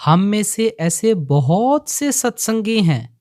हम में से ऐसे बहुत से सत्संगी हैं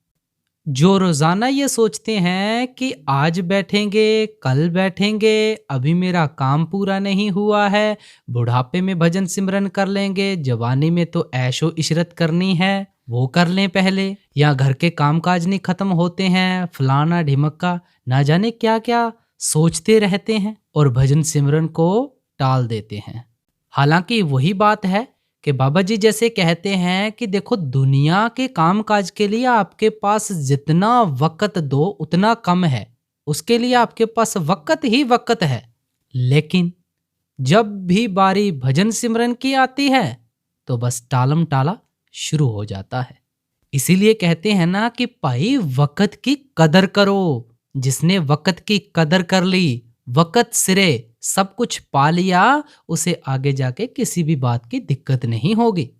जो रोजाना ये सोचते हैं कि आज बैठेंगे, कल बैठेंगे, अभी मेरा काम पूरा नहीं हुआ है, बुढ़ापे में भजन सिमरन कर लेंगे, जवानी में तो ऐशो इशरत करनी है, वो कर लें पहले, या घर के कामकाज नहीं खत्म होते हैं, फलाना ढिमक्का, ना जाने क्या क्या सोचते रहते हैं और भजन सिमरन को टाल देते हैं। हालांकि वही बात है कि बाबा जी जैसे कहते हैं कि देखो, दुनिया के काम काज के लिए आपके पास जितना वक्त दो उतना कम है, उसके लिए आपके पास वक्त ही वक्त है। लेकिन जब भी बारी भजन सिमरन की आती है तो बस टालम टाला शुरू हो जाता है। इसीलिए कहते हैं ना कि भाई वक्त की कदर करो। जिसने वक्त की कदर कर ली, वक्त सिरे सब कुछ पा लिया, उसे आगे जाके किसी भी बात की दिक्कत नहीं होगी।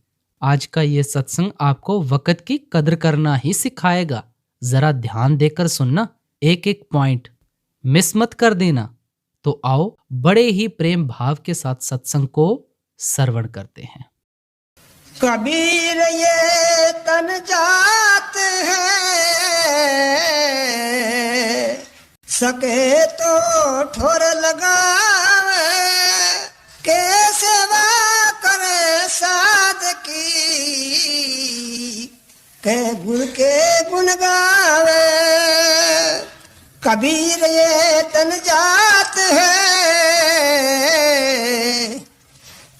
आज का ये सत्संग आपको वक्त की कदर करना ही सिखाएगा। जरा ध्यान देकर सुनना, एक एक पॉइंट मिस मत कर देना। तो आओ बड़े ही प्रेम भाव के साथ सत्संग को श्रवण करते हैं। कबीर ये तन जात है, सके तो ठोर लगावे, के सेवा करे साध की, के गुण के गुण गावे। कबीर ये तन जात है,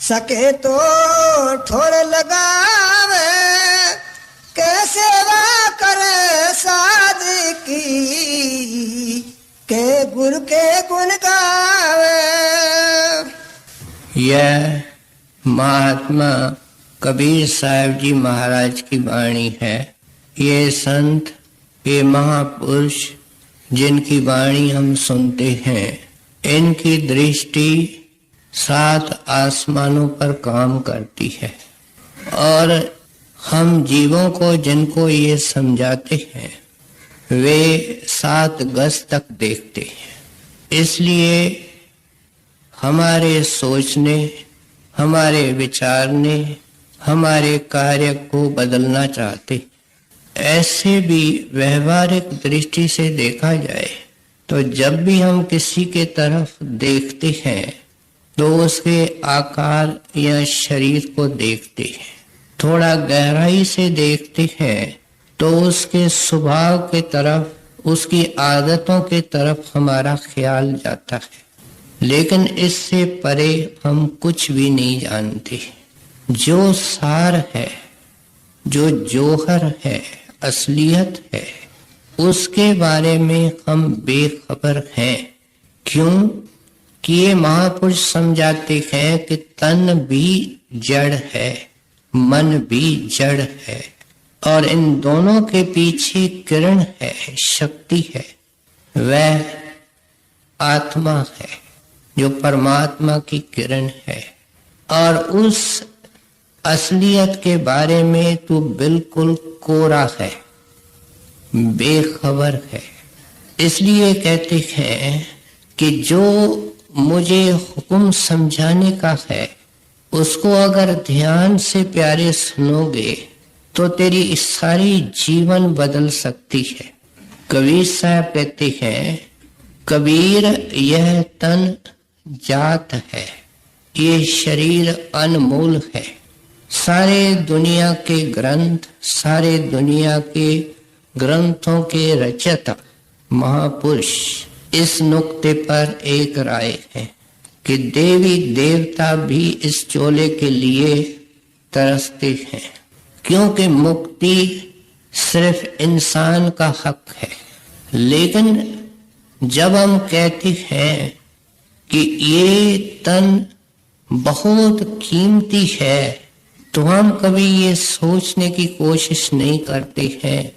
सके तो ठोर लगावे, के सेवा करे साध की, के गुरु के गुण गावे। यह महात्मा कबीर साहब जी महाराज की वाणी है। ये संत, ये महापुरुष जिनकी वाणी हम सुनते हैं, इनकी दृष्टि 7 आसमानों पर काम करती है और हम जीवों को जिनको ये समझाते हैं वे 7 गज तक देखते हैं। इसलिए हमारे सोचने, हमारे विचारने, हमारे कार्य को बदलना चाहते। ऐसे भी व्यवहारिक दृष्टि से देखा जाए तो जब भी हम किसी के तरफ देखते हैं तो उसके आकार या शरीर को देखते हैं। थोड़ा गहराई से देखते हैं तो उसके स्वभाव के तरफ, उसकी आदतों के तरफ हमारा ख्याल जाता है। लेकिन इससे परे हम कुछ भी नहीं जानते। जो सार है, जो जौहर है, असलियत है, उसके बारे में हम बेखबर हैं। क्यों कि ये महापुरुष समझाते हैं कि तन भी जड़ है, मन भी जड़ है और इन दोनों के पीछे किरण है, शक्ति है, वह आत्मा है जो परमात्मा की किरण है। और उस असलियत के बारे में तू बिल्कुल कोरा है, बेखबर है। इसलिए कहते हैं कि जो मुझे हुक्म समझाने का है उसको अगर ध्यान से प्यारे सुनोगे तो तेरी सारी जीवन बदल सकती है। कबीर साहब कहते हैं, कबीर यह तन जात है, ये शरीर अनमोल है। सारे दुनिया के ग्रंथ, सारे दुनिया के ग्रंथों के रचयिता महापुरुष इस नुक्ते पर एक राय है कि देवी देवता भी इस चोले के लिए तरसते हैं, क्योंकि मुक्ति सिर्फ इंसान का हक है। लेकिन जब हम कहते हैं कि ये तन बहुत कीमती है तो हम कभी ये सोचने की कोशिश नहीं करते हैं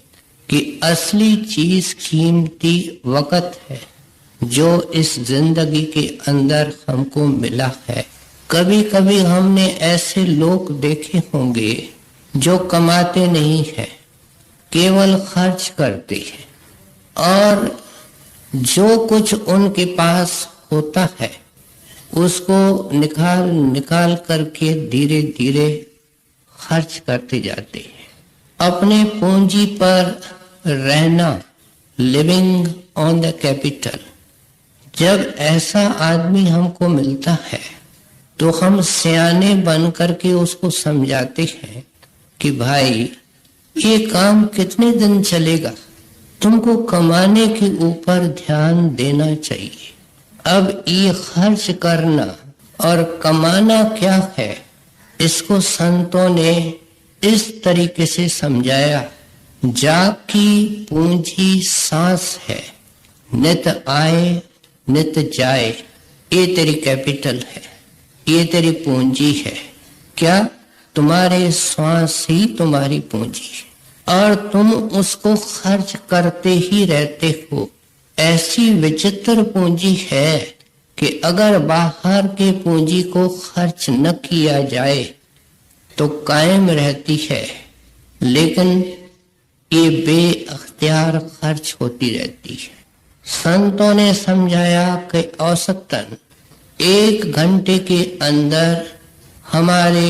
कि असली चीज कीमती वक्त है जो इस जिंदगी के अंदर हमको मिला है। कभी कभी हमने ऐसे लोग देखे होंगे जो कमाते नहीं है, केवल खर्च करते हैं और जो कुछ उनके पास होता है उसको निकाल निकाल करके धीरे धीरे खर्च करते जाते हैं। अपने पूंजी पर रहना, लिविंग ऑन द कैपिटल। जब ऐसा आदमी हमको मिलता है तो हम सियाने बन करके उसको समझाते हैं कि भाई ये काम कितने दिन चलेगा, तुमको कमाने के ऊपर ध्यान देना चाहिए। अब ये खर्च करना और कमाना क्या है, इसको संतों ने इस तरीके से समझाया। जाकी पूंजी सांस है, नित आए नित जाए, ये तेरी कैपिटल है, ये तेरी पूंजी है। क्या? तुम्हारे श्वास ही तुम्हारी पूंजी है और तुम उसको खर्च करते ही रहते हो। ऐसी विचित्र पूंजी है कि अगर बाहर के पूंजी को खर्च न किया जाए तो कायम रहती है, लेकिन ये बेअख्तियार खर्च होती रहती है। संतों ने समझाया कि औसतन 1 घंटे के अंदर हमारे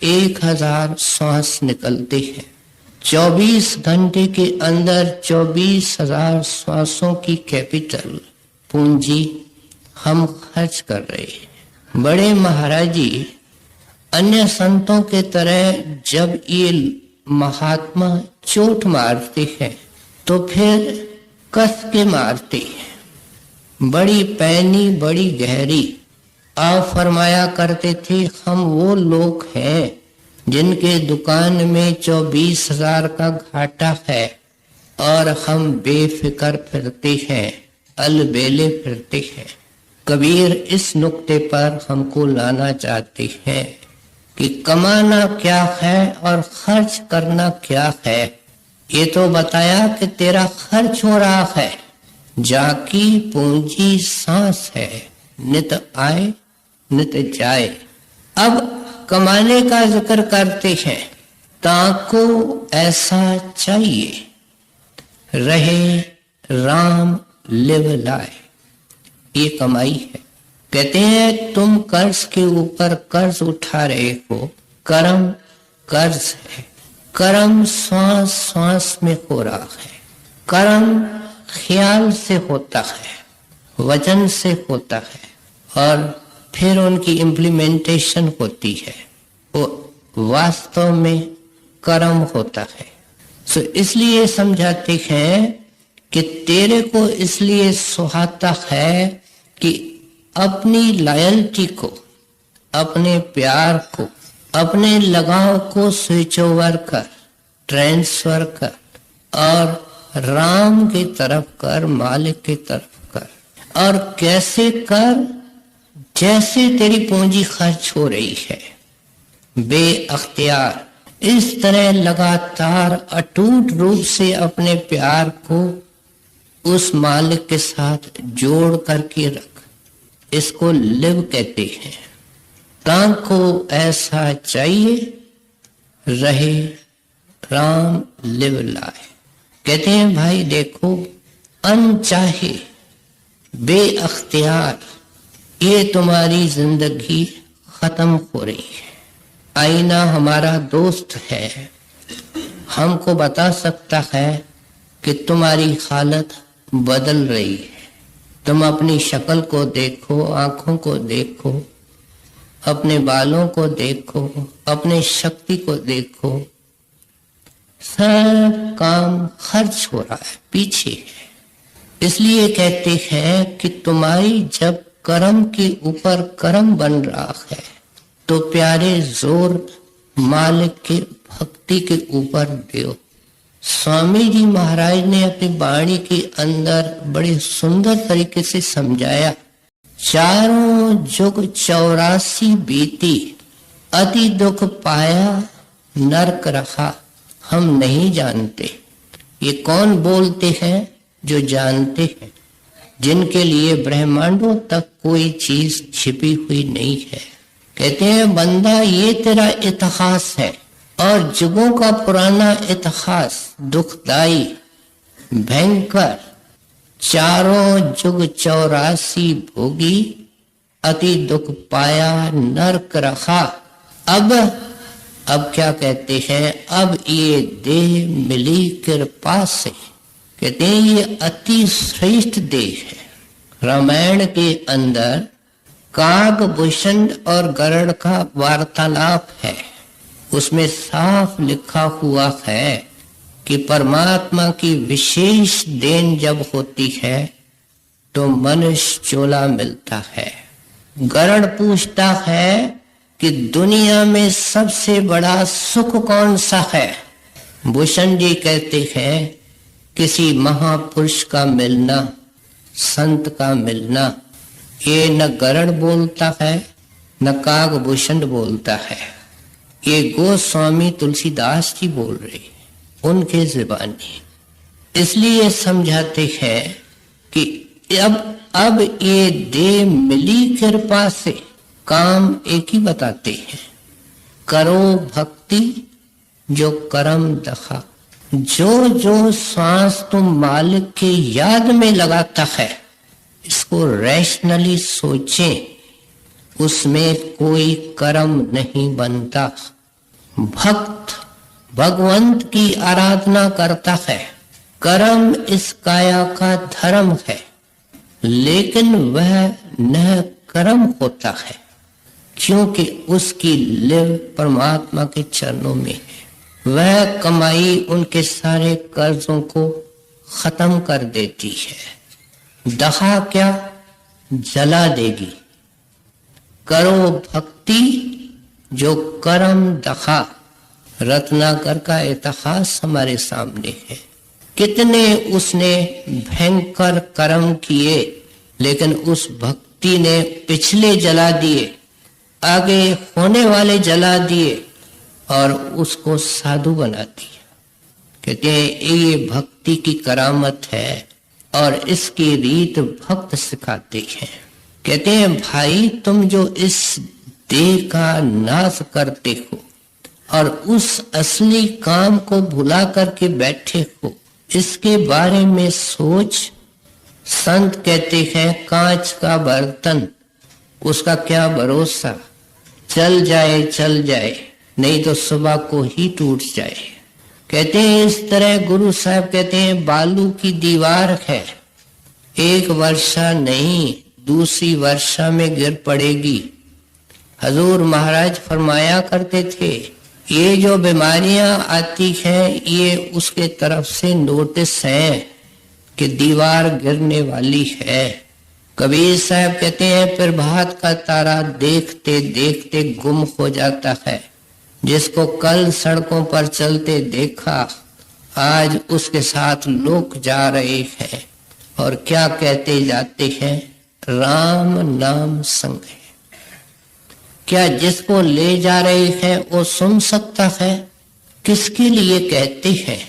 1000 श्वास निकलते हैं। 24 घंटे के अंदर 24,000 श्वासों की कैपिटल पूंजी हम खर्च कर रहे हैं। बड़े महाराज जी अन्य संतों के तरह जब ये महात्मा चोट मारते हैं तो फिर कस के मारते हैं, बड़ी पैनी बड़ी गहरी। आप फरमाया करते थे, हम वो लोग हैं जिनके दुकान में 24,000 का घाटा है और हम बेफिक्र फिरते हैं, अलबेले फिरते हैं। कबीर इस नुक्ते पर हमको लाना चाहते हैं कि कमाना क्या है और खर्च करना क्या है। ये तो बताया कि तेरा खर्च हो रहा है, जाकी पूंजी सांस है, नित आए नित जाए। अब कमाने का जिक्र करते हैं। ताको ऐसा चाहिए, रहे राम लिव लाए, ये कमाई है। कहते हैं तुम कर्ज के ऊपर कर्ज उठा रहे हो, कर्म कर्ज है। कर्म श्वास श्वास में हो रहा है। कर्म ख्याल से होता है, वचन से होता है और फिर उनकी इम्प्लीमेंटेशन होती है, वो वास्तव में कर्म होता है। सो इसलिए समझाते हैं कि तेरे को इसलिए सुहाता है कि अपनी लॉयल्टी को, अपने प्यार को, अपने लगाव को स्विच ओवर कर, ट्रांसफर कर और राम की तरफ कर, मालिक की तरफ कर। और कैसे कर? जैसे तेरी पूंजी खर्च हो रही है, बेअख्तियार इस तरह लगातार अटूट रूप से अपने प्यार को उस मालिक के साथ जोड़ करके रख। इसको लिव कहते हैं। ताको ऐसा चाहिए, रहे राम लिव लाए। कहते हैं भाई देखो, अनचाहे बेअख्तियार ये तुम्हारी जिंदगी खत्म हो रही है। आईना हमारा दोस्त है, हमको बता सकता है कि तुम्हारी हालत बदल रही है। तुम अपनी शक्ल को देखो, आंखों को देखो, अपने बालों को देखो, अपने शक्ति को देखो, सब काम खर्च हो रहा है, पीछे है। इसलिए कहते हैं कि तुम्हारी जब कर्म के ऊपर कर्म बन रहा है तो प्यारे जोर मालिक के भक्ति के ऊपर दो। स्वामी जी महाराज ने अपनी वाणी के अंदर बड़े सुंदर तरीके से समझाया। चारों जुग 84 बीती, अति दुख पाया नरक रहा, हम नहीं जानते। ये कौन बोलते हैं? जो जानते हैं, जिनके लिए ब्रह्मांडों तक कोई चीज छिपी हुई नहीं है। कहते हैं बंदा ये तेरा इतिहास है और जुगों का पुराना इतिहास दुखदाई भयंकर, चारों जुग 84 भोगी, अति दुख पाया नरक रखा। अब अब क्या कहते हैं, अब ये देह मिली कृपा से, कहते हैं ये अति श्रेष्ठ देह है। रामायण के अंदर कागभूषण और गरुड़ का वार्तालाप है, उसमें साफ लिखा हुआ है कि परमात्मा की विशेष देन जब होती है तो मनुष्य चोला मिलता है। गरुड़ पूछता है कि दुनिया में सबसे बड़ा सुख कौन सा है? भूषण जी कहते हैं किसी महापुरुष का मिलना, संत का मिलना। ये न गरुड़ बोलता है न कागभूषण बोलता है, ये गोस्वामी तुलसीदास जी बोल रहे, उनके जुबानी। इसलिए समझाते हैं कि अब ये देह मिली कृपा से, काम एक ही बताते हैं, करो भक्ति जो करम दखा। जो जो श्वास तुम मालिक के याद में लगाता है, इसको रैशनली सोचें, उसमें कोई कर्म नहीं बनता। भक्त भगवंत की आराधना करता है, कर्म इस काया का धर्म है, लेकिन वह न कर्म होता है, क्योंकि उसकी लिव परमात्मा के चरणों में है। वह कमाई उनके सारे कर्जों को खत्म कर देती है। दहा क्या? जला देगी। करो भक्ति जो कर्म दहा। रत्नाकर का इतिहास हमारे सामने है, कितने उसने भयंकर कर्म किए, लेकिन उस भक्ति ने पिछले जला दिए, आगे होने वाले जला दिए और उसको साधु बना दिया। कहते हैं ये भक्ति की करामत है और इसकी रीत भक्त सिखाते हैं। कहते हैं भाई तुम जो इस देह का नाश करते हो और उस असली काम को भुला करके बैठे हो, इसके बारे में सोच। संत कहते हैं कांच का बर्तन, उसका क्या भरोसा, चल जाए नहीं तो सुबह को ही टूट जाए। कहते हैं इस तरह गुरु साहब कहते हैं बालू की दीवार है, एक वर्षा नहीं दूसरी वर्षा में गिर पड़ेगी। हजूर महाराज फरमाया करते थे ये जो बीमारियां आती हैं ये उसके तरफ से नोटिस है कि दीवार गिरने वाली है। कबीर साहब कहते हैं प्रभात का तारा देखते देखते गुम हो जाता है, जिसको कल सड़कों पर चलते देखा आज उसके साथ लोग जा रहे हैं और क्या कहते जाते हैं, राम नाम संग है। क्या जिसको ले जा रहे हैं वो सुन सकता है? किसके लिए कहते हैं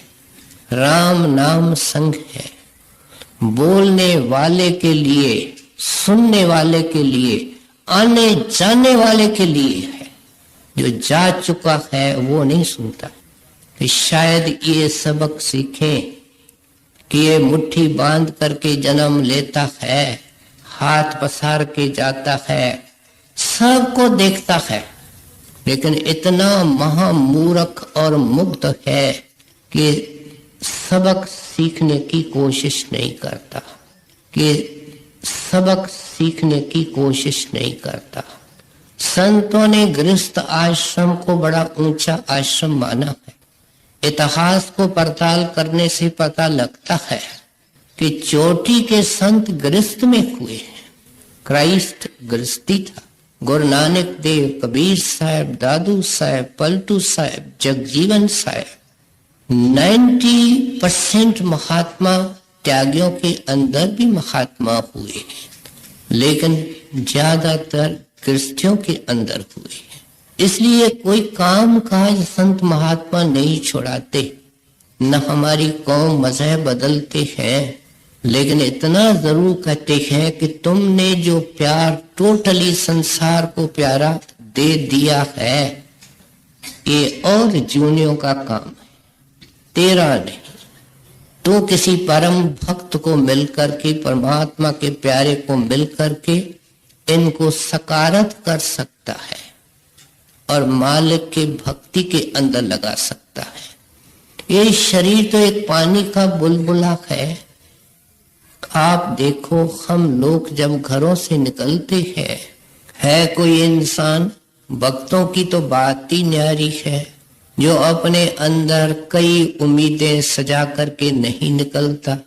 राम नाम संग है? बोलने वाले के लिए, सुनने वाले के लिए, आने जाने वाले के लिए है। जो जा चुका है वो नहीं सुनता। कि शायद ये सबक सीखें कि ये मुट्ठी बांध करके जन्म लेता है, हाथ पसार के जाता है, सबको देखता है, लेकिन इतना महामूर्ख और मुग्ध है कि सबक सीखने की कोशिश नहीं करता, संतों ने गृहस्थ आश्रम को बड़ा ऊंचा आश्रम माना है। इतिहास को पड़ताल करने से पता लगता है कि चोटी के संत गृहस्थ में हुए हैं। क्राइस्ट गृहस्थी था, गुरु नानक देव, कबीर साहब, दादू साहब, पलटू साहब, जगजीवन साहब। 90% महात्मा त्यागियों के अंदर भी महात्मा हुए, लेकिन ज्यादातर गृहस्थियों के अंदर हुए। इसलिए कोई काम काज संत महात्मा नहीं छोड़ाते, न हमारी कौम मजहब बदलते हैं, लेकिन इतना जरूर कहते हैं कि तुमने जो प्यार टोटली संसार को प्यारा दे दिया है ये और जूनियों का काम है, तेरा नहीं। तो किसी परम भक्त को मिलकर के, परमात्मा के प्यारे को मिलकर के इनको सकारत कर सकता है। और मालिक के भक्ति के अंदर लगा सकता है। ये शरीर तो एक पानी का बुलबुला है। आप देखो, हम लोग जब घरों से निकलते हैं, है कोई इंसान, भक्तों की तो बात ही न्यारी है, जो अपने अंदर कई उम्मीदें सजा करके नहीं निकलता,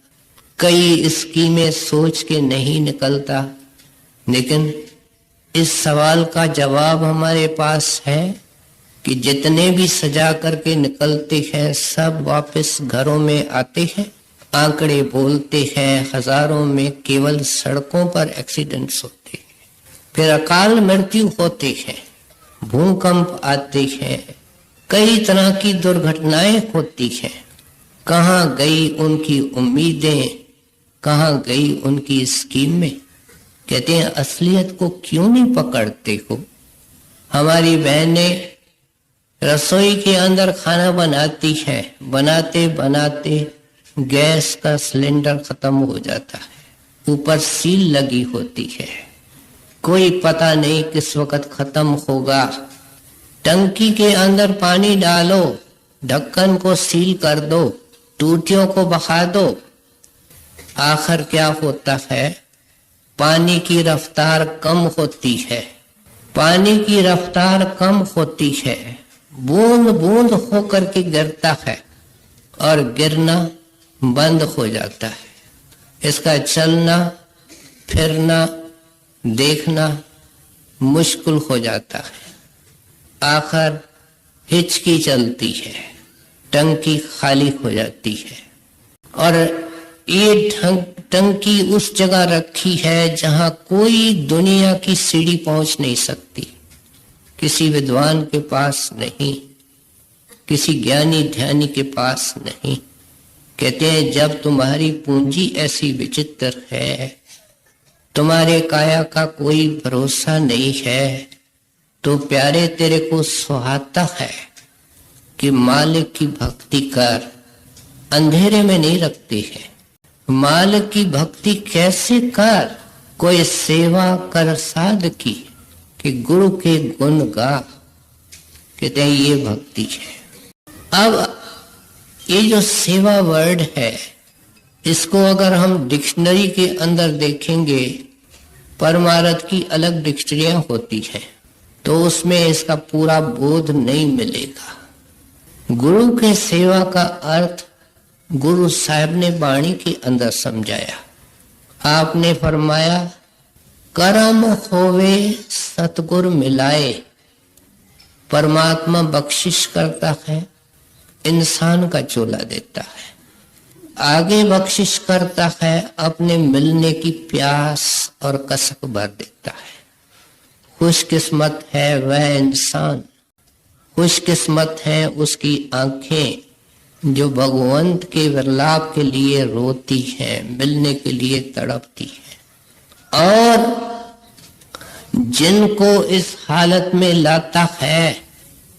कई स्कीमें सोच के नहीं निकलता। लेकिन इस सवाल का जवाब हमारे पास है कि जितने भी सजा करके निकलते हैं सब वापस घरों में आते हैं। आंकड़े बोलते हैं, हजारों में केवल सड़कों पर एक्सीडेंट्स होते हैं, फिर अकाल मृत्यु होते हैं, भूकंप आते हैं, कई तरह की दुर्घटनाएं होती हैं। कहाँ गई उनकी उम्मीदें, कहाँ गई उनकी स्कीमें। कहते हैं असलियत को क्यों नहीं पकड़ते हो। हमारी बहनें रसोई के अंदर खाना बनाती हैं, बनाते बनाते गैस का सिलेंडर खत्म हो जाता है, ऊपर सील लगी होती है, कोई पता नहीं किस वक्त खत्म होगा। टंकी के अंदर पानी डालो, ढक्कन को सील कर दो, टूटियों को बहा दो। आखिर क्या होता है, पानी की रफ्तार कम होती है, पानी की रफ्तार कम होती है, बूंद बूंद होकर के गिरता है और गिरना बंद हो जाता है। इसका चलना फिरना देखना मुश्किल हो जाता है। आखिर हिचकी चलती है, टंकी खाली हो जाती है। और ये टंकी उस जगह रखी है जहां कोई दुनिया की सीढ़ी पहुंच नहीं सकती, किसी विद्वान के पास नहीं, किसी ज्ञानी ध्यानी के पास नहीं। कहते हैं जब तुम्हारी पूंजी ऐसी विचित्र है, तुम्हारे काया का कोई भरोसा नहीं है, तो प्यारे तेरे को सुहाता है कि मालिक की भक्ति कर, अंधेरे में नहीं रखते हैं। मालिक की भक्ति कैसे कर, कोई सेवा कर साध की, कि गुरु के गुण गा। कहते हैं ये भक्ति है। अब ये जो सेवा वर्ड है, इसको अगर हम डिक्शनरी के अंदर देखेंगे, परमार्थ की अलग डिक्शनरियां होती हैं, तो उसमें इसका पूरा बोध नहीं मिलेगा। गुरु के सेवा का अर्थ गुरु साहब ने वाणी के अंदर समझाया। आपने फरमाया कर्म होवे सतगुर मिलाए। परमात्मा बख्शिश करता है, इंसान का चोला देता है, आगे बख्शिश करता है, अपने मिलने की प्यास और कसक भर देता है। खुशकिस्मत है वह इंसान, खुशकिस्मत है उसकी आंखें जो भगवंत के विरलाप के लिए रोती हैं, मिलने के लिए तड़पती हैं। और जिनको इस हालत में लाता है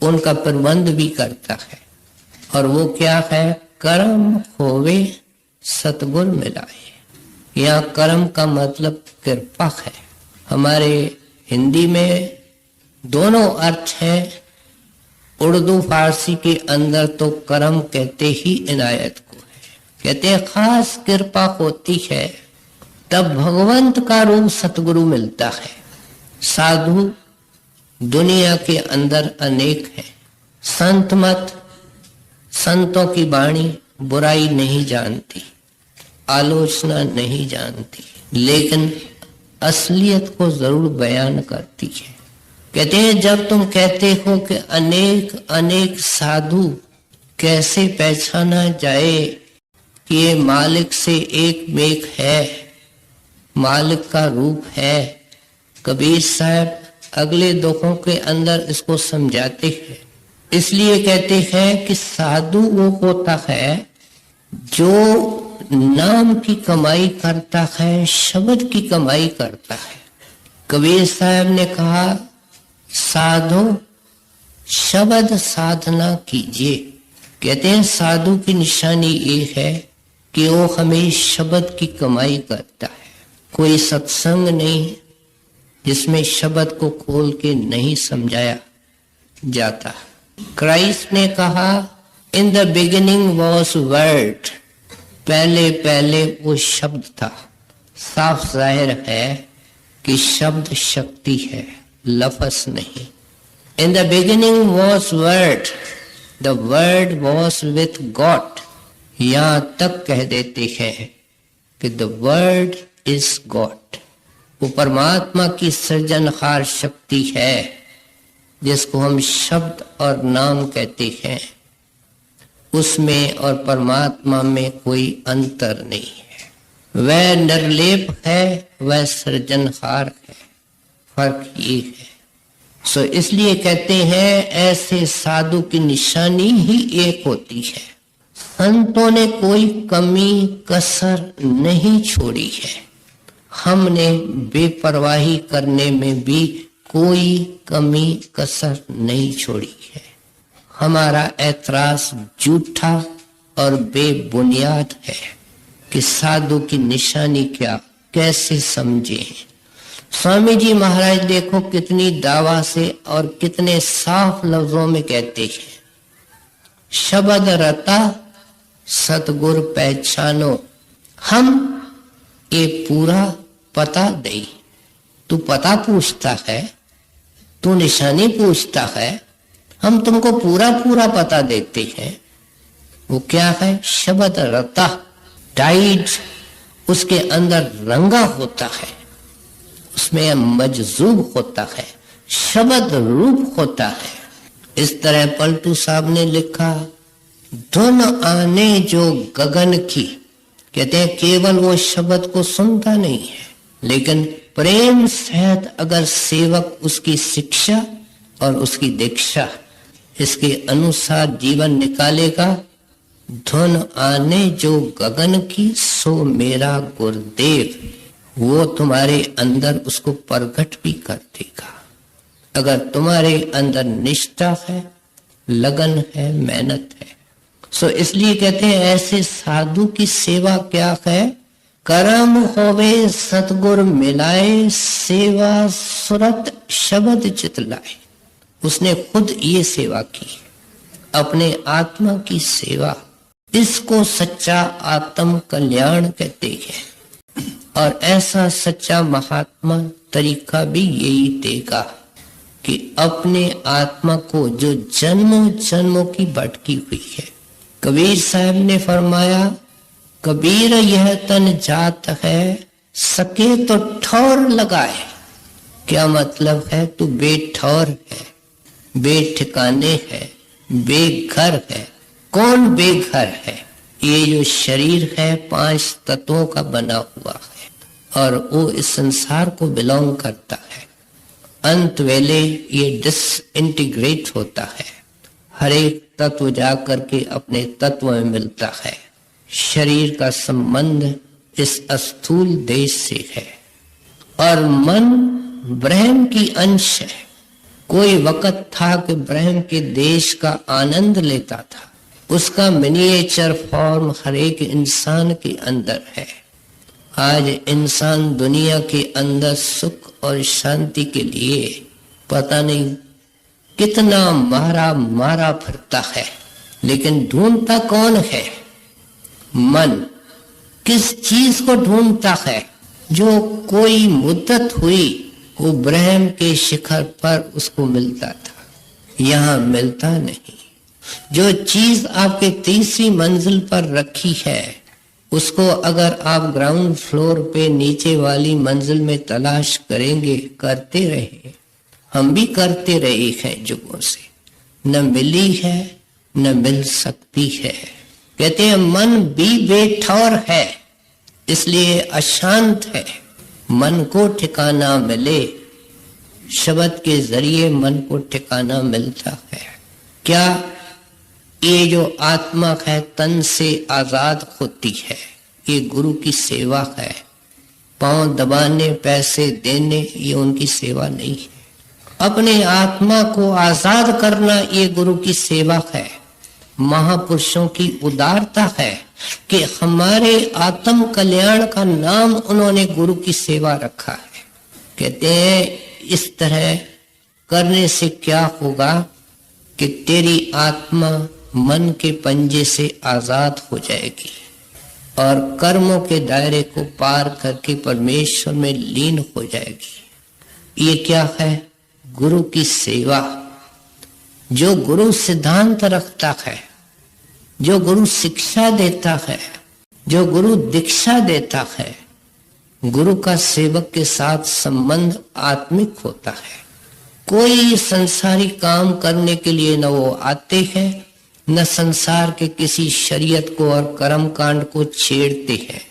उनका प्रबंध भी करता है। और वो क्या है, कर्म होवे सतगुर मिलाए। यहाँ कर्म का मतलब कृपा है। हमारे हिंदी में दोनों अर्थ है। उर्दू फारसी के अंदर तो कर्म कहते ही इनायत को है। कहते हैं खास कृपा होती है तब भगवंत का रूप सतगुरु मिलता है। साधु दुनिया के अंदर अनेक है। संत मत, संतों की वाणी बुराई नहीं जानती, आलोचना नहीं जानती, लेकिन असलियत को जरूर बयान करती है। कहते हैं जब तुम कहते हो कि अनेक अनेक साधु, कैसे पहचाना जाए कि ये मालिक से एक मेक है, मालिक का रूप है। कबीर साहब अगले दोहों के अंदर इसको समझाते हैं। इसलिए कहते हैं कि साधु वो होता है जो नाम की कमाई करता है, शब्द की कमाई करता है। कबीर साहब ने कहा साधो शब्द साधना कीजिए। कहते हैं साधु की निशानी ये है कि वो हमें शब्द की कमाई करता है। कोई सत्संग नहीं जिसमें शब्द को खोल के नहीं समझाया, जाता। क्राइस्ट ने कहा in the beginning was word, पहले पहले वो शब्द था। साफ जाहिर है कि शब्द शक्ति है, लफ्ज नहीं। In the beginning was word, the word was with God. यहां तक कह देते हैं कि द वर्ड इज गॉड। वो परमात्मा की सृजनहार शक्ति है जिसको हम शब्द और नाम कहते हैं। उसमें और परमात्मा में कोई अंतर नहीं है। वह निर्लेप है, वह सृजनहार है, फर्क ये है। सो इसलिए कहते हैं ऐसे साधु की निशानी ही एक होती है। संतों ने कोई कमी कसर नहीं छोड़ी है। हमने बेपरवाही करने में भी कोई कमी कसर नहीं छोड़ी है। हमारा ऐतराज झूठा और बेबुनियाद है कि साधु की निशानी क्या, कैसे समझे। स्वामी जी महाराज देखो कितनी दावा से और कितने साफ लफ्जों में कहते हैं, शब्द रता सतगुर पहचानो। हम ये पूरा पता दे। तू पता पूछता है, तू निशानी पूछता है, हम तुमको पूरा पूरा पता देते हैं। वो क्या है? शब्द रता, टाइड, उसके अंदर रंगा होता है, उसमें मजजूब होता है, शब्द रूप होता है। इस तरह पलटू साहब ने लिखा, धुन आने जो गगन की। कहते हैं केवल वो शब्द को सुनता नहीं है, लेकिन प्रेम सहित अगर सेवक उसकी शिक्षा और उसकी दीक्षा इसके अनुसार जीवन निकालेगा, धुन आने जो गगन की सो मेरा गुरुदेव, वो तुम्हारे अंदर उसको प्रकट भी कर देगा। अगर तुम्हारे अंदर निष्ठा है, लगन है, मेहनत है। सो इसलिए कहते हैं ऐसे साधु की सेवा क्या है? करम होवे सतगुर मिलाए, सेवा सुरत शब्द चितलाए। उसने खुद ये सेवा की, अपने आत्मा की सेवा। इसको सच्चा आत्म कल्याण कहते हैं। और ऐसा सच्चा महात्मा तरीका भी यही देगा कि अपने आत्मा को जो जन्मों जन्मों की भटकी हुई है। कबीर साहब ने फरमाया, कबीर यह तन जात है, सके तो ठौर लगाए। क्या मतलब है? तू बेठौर है, बेठिकाने है, बेघर है। कौन बेघर है? ये जो शरीर है 5 तत्वों का बना हुआ है और वो इस संसार को बिलोंग करता है। अंत वेले ये डिसइंटीग्रेट होता है, हर एक तत्व जाकर के अपने तत्व में मिलता है। शरीर का संबंध इस स्थूल देश से है और मन ब्रह्म की अंश है। कोई वक्त था कि ब्रह्म के देश का आनंद लेता था, उसका मिनिएचर फॉर्म हर एक इंसान के अंदर है। आज इंसान दुनिया के अंदर सुख और शांति के लिए पता नहीं कितना मारा मारा फिरता है, लेकिन ढूंढता कौन है? मन। किस चीज को ढूंढता है? जो कोई मुद्दत हुई वो ब्रह्म के शिखर पर उसको मिलता था, यहां मिलता नहीं। जो चीज आपके तीसरी मंजिल पर रखी है उसको अगर आप ग्राउंड फ्लोर पे नीचे वाली मंजिल में तलाश करेंगे, करते रहे, हम भी करते रहे हैं जुगों से, न मिली है न मिल सकती है। कहते हैं मन भी बेठौर है, इसलिए अशांत है। मन को ठिकाना मिले, शब्द के जरिए मन को ठिकाना मिलता है। क्या ये जो आत्मा है तन से आजाद होती है, ये गुरु की सेवा है। पांव दबाने, पैसे देने, ये उनकी सेवा नहीं है। अपने आत्मा को आजाद करना ये गुरु की सेवा है। महापुरुषों की उदारता है कि हमारे आत्म कल्याण का नाम उन्होंने गुरु की सेवा रखा है। कहते हैं इस तरह करने से क्या होगा कि तेरी आत्मा मन के पंजे से आजाद हो जाएगी और कर्मों के दायरे को पार करके परमेश्वर में लीन हो जाएगी। ये क्या है? गुरु की सेवा। जो गुरु सिद्धांत रखता है, जो गुरु शिक्षा देता है, जो गुरु दीक्षा देता है, गुरु का सेवक के साथ संबंध आत्मिक होता है। कोई संसारी काम करने के लिए न वो आते हैं, न संसार के किसी शरीयत को और कर्म कांड को छेड़ते हैं,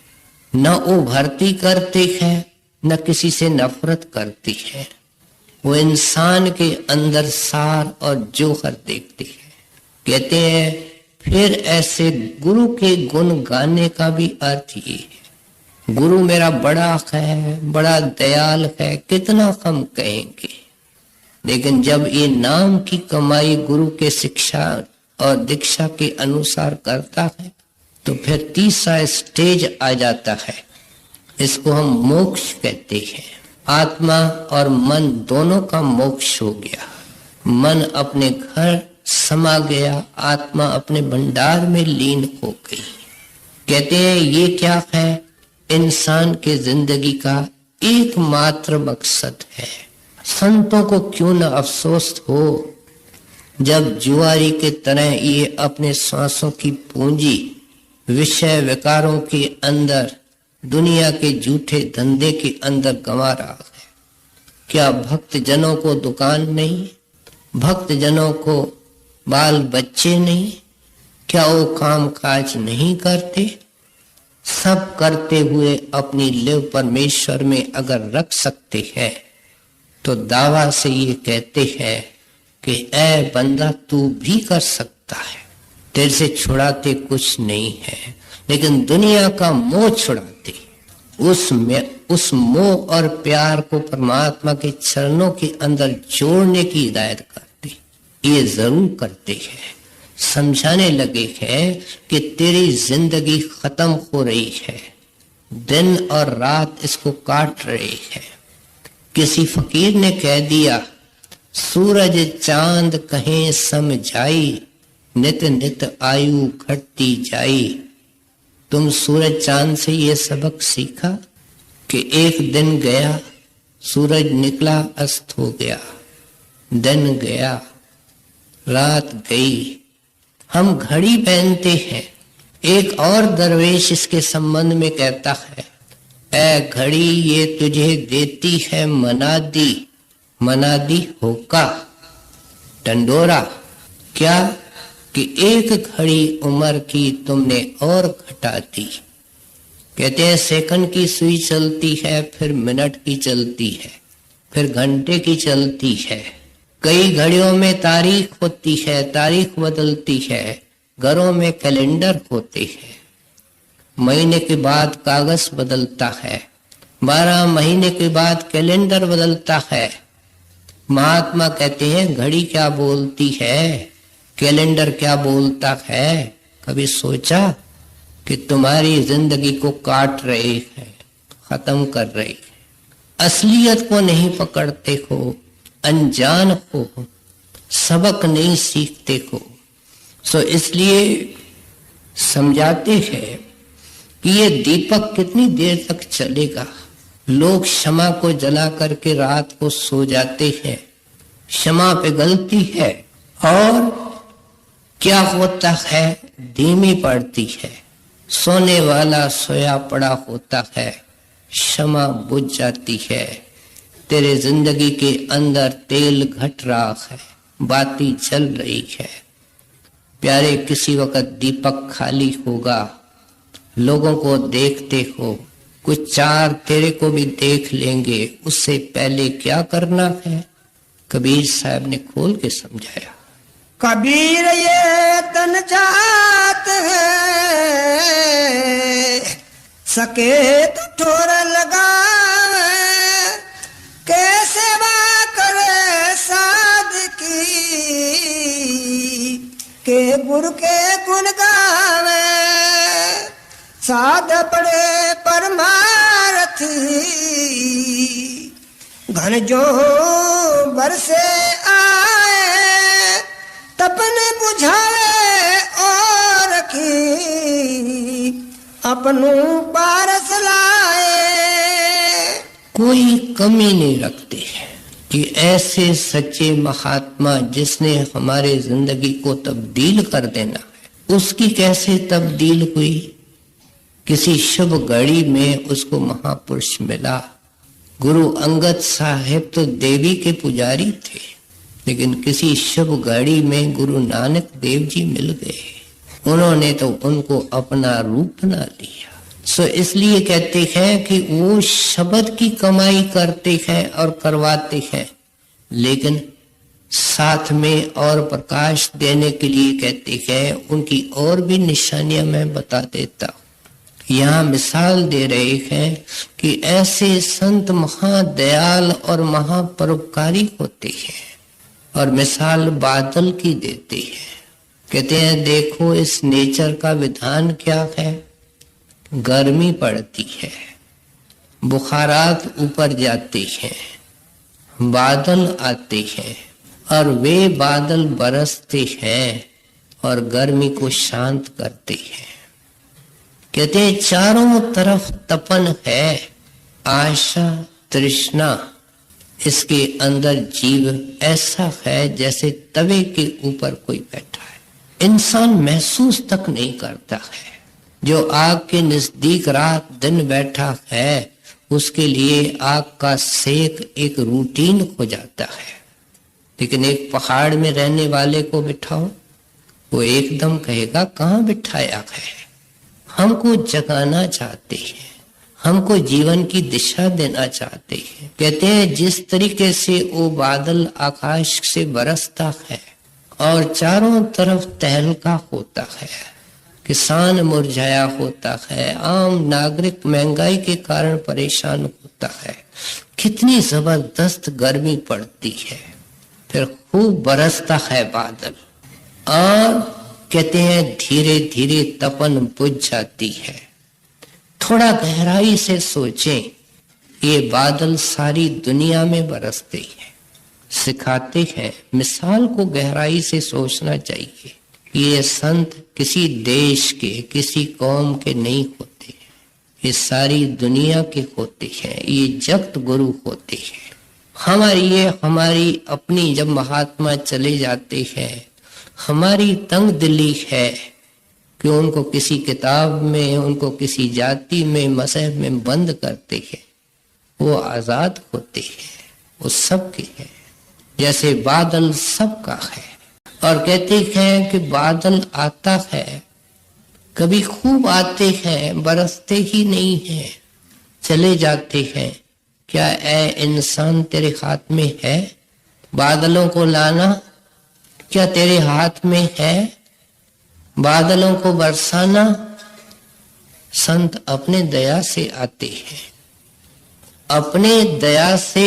न वो भर्ती करते हैं, न किसी से नफरत करती है। वो इंसान के अंदर सार और जौहर देखते हैं। कहते हैं फिर ऐसे गुरु के गुण गाने का भी अर्थ ये है, गुरु मेरा बड़ा है, बड़ा दयाल है, कितना हम कहेंगे। लेकिन जब ये नाम की कमाई गुरु के शिक्षा और दीक्षा के अनुसार करता है तो फिर तीसरा स्टेज आ जाता है। इसको हम मोक्ष कहते हैं। आत्मा और मन दोनों का मोक्ष हो गया। मन अपने घर समा गया, आत्मा अपने भंडार में लीन हो गई। कहते हैं ये क्या है? इंसान के जिंदगी का एकमात्र मकसद है। संतों को क्यों न अफसोस हो जब जुआरी के तरह ये अपने सांसों की पूंजी विषय विकारों के अंदर, दुनिया के झूठे धंधे के अंदर गंवा रहा है। क्या भक्त जनों को दुकान नहीं? भक्त जनों को बाल बच्चे नहीं? क्या वो काम काज नहीं करते? सब करते हुए अपनी लिव परमेश्वर में अगर रख सकते हैं तो दावा से ये कहते हैं कि ऐ बंदा तू भी कर सकता है, तेरे से छुड़ाते कुछ नहीं है। लेकिन दुनिया का मोह छुड़ाते, उस मोह और प्यार को परमात्मा के चरणों के अंदर जोड़ने की हिदायत करते। ये जरूर करते हैं। समझाने लगे हैं कि तेरी जिंदगी खत्म हो रही है, दिन और रात इसको काट रही है। किसी फकीर ने कह दिया, सूरज चांद कहें समझाई, नित नित आयु घटती जाई। तुम सूरज चांद से ये सबक सीखा कि एक दिन गया, सूरज निकला, अस्त हो गया, दिन गया, रात गई। हम घड़ी पहनते हैं। एक और दरवेश इसके संबंध में कहता है, ऐ घड़ी ये तुझे देती है मनादी, मनादी होका टंडोरा। क्या कि एक घड़ी उम्र की तुमने और घटा दी। कहते हैं सेकंड की सुई चलती है, फिर मिनट की चलती है, फिर घंटे की चलती है। कई घड़ियों में तारीख होती है, तारीख बदलती है। घरों में कैलेंडर होते हैं। महीने के बाद कागज बदलता है, 12 महीने के बाद कैलेंडर बदलता है। महात्मा कहते हैं घड़ी क्या बोलती है, कैलेंडर क्या बोलता है? कभी सोचा कि तुम्हारी जिंदगी को काट रहे हैं, खत्म कर रहे हैं, असलियत को नहीं पकड़ते हो, अनजान हो, सबक नहीं सीखते हो। सो इसलिए समझाते हैं कि ये दीपक कितनी देर तक चलेगा। लोग क्षमा को जला करके रात को सो जाते हैं, क्षमा पिघलती है और क्या होता है, धीमी पड़ती है। सोने वाला सोया पड़ा होता है, क्षमा बुझ जाती है। तेरे जिंदगी के अंदर तेल घट रहा है, बाती जल रही है। प्यारे किसी वक्त दीपक खाली होगा, लोगों को देखते हो, कुछ चार तेरे को भी देख लेंगे। उससे पहले क्या करना है, कबीर साहब ने खोल के समझाया। कबीर ये तन जात है, सके तो ठोर लगावे, कैसे बा करे साध की, के गुरु के गुण गावे। साध पड़े परमारथी, घन जो बरसे आए, अपनू पारस लाए। कोई कमी नहीं रखते हैं कि ऐसे सच्चे महात्मा जिसने हमारे जिंदगी को तब्दील कर देना है, उसकी कैसे तब्दील हुई। किसी शुभ घड़ी में उसको महापुरुष मिला। गुरु अंगद साहिब तो देवी के पुजारी थे, लेकिन किसी शुभ घड़ी में गुरु नानक देव जी मिल गए। उन्होंने तो उनको अपना रूप बना लिया। सो इसलिए कहते हैं कि वो शब्द की कमाई करते हैं और करवाते हैं, लेकिन साथ में और प्रकाश देने के लिए कहते हैं उनकी और भी निशानियां मैं बता देता हूं। यहाँ मिसाल दे रहे हैं कि ऐसे संत महादयाल और महापरोपकारी होते हैं, और मिसाल बादल की देते हैं। कहते हैं देखो इस नेचर का विधान क्या है। गर्मी पड़ती है, बुखारात ऊपर जाते हैं, बादल आते हैं, और वे बादल बरसते हैं और गर्मी को शांत करते हैं। कहते हैं चारों तरफ तपन है, आशा तृष्णा, इसके अंदर जीव ऐसा है जैसे तवे के ऊपर कोई बैठा है। इंसान महसूस तक नहीं करता है। जो आग के नजदीक रात दिन बैठा है, उसके लिए आग का सेक एक रूटीन हो जाता है। लेकिन एक पहाड़ में रहने वाले को बिठाओ, वो एकदम कहेगा कहाँ बिठाया है। हमको जगाना चाहते हैं, हमको जीवन की दिशा देना चाहते हैं। कहते हैं जिस तरीके से वो बादल आकाश से बरसता है और चारों तरफ तहलका होता है, किसान मुरझाया होता है, आम नागरिक महंगाई के कारण परेशान होता है, कितनी जबरदस्त गर्मी पड़ती है, फिर खूब बरसता है बादल, और कहते हैं धीरे धीरे तपन बुझ जाती है। थोड़ा गहराई से सोचें, ये बादल सारी दुनिया में बरसते हैं। सिखाते हैं, मिसाल को गहराई से सोचना चाहिए। ये संत किसी देश के, किसी कौम के नहीं होते, ये सारी दुनिया के होते हैं, ये जगत गुरु होते हैं। हमारी अपनी जब महात्मा चले जाते हैं, हमारी तंग दिली है कि उनको किसी किताब में, उनको किसी जाति में, मजहब में बंद करते हैं। वो आजाद होते हैं, वो सबके हैं, जैसे बादल सबका है। और कहते हैं कि बादल आता है, कभी खूब आते हैं, बरसते ही नहीं हैं, चले जाते हैं। क्या ऐ इंसान तेरे हाथ में है बादलों को लाना? क्या तेरे हाथ में है बादलों को बरसाना? संत अपने दया से आते हैं, अपने दया से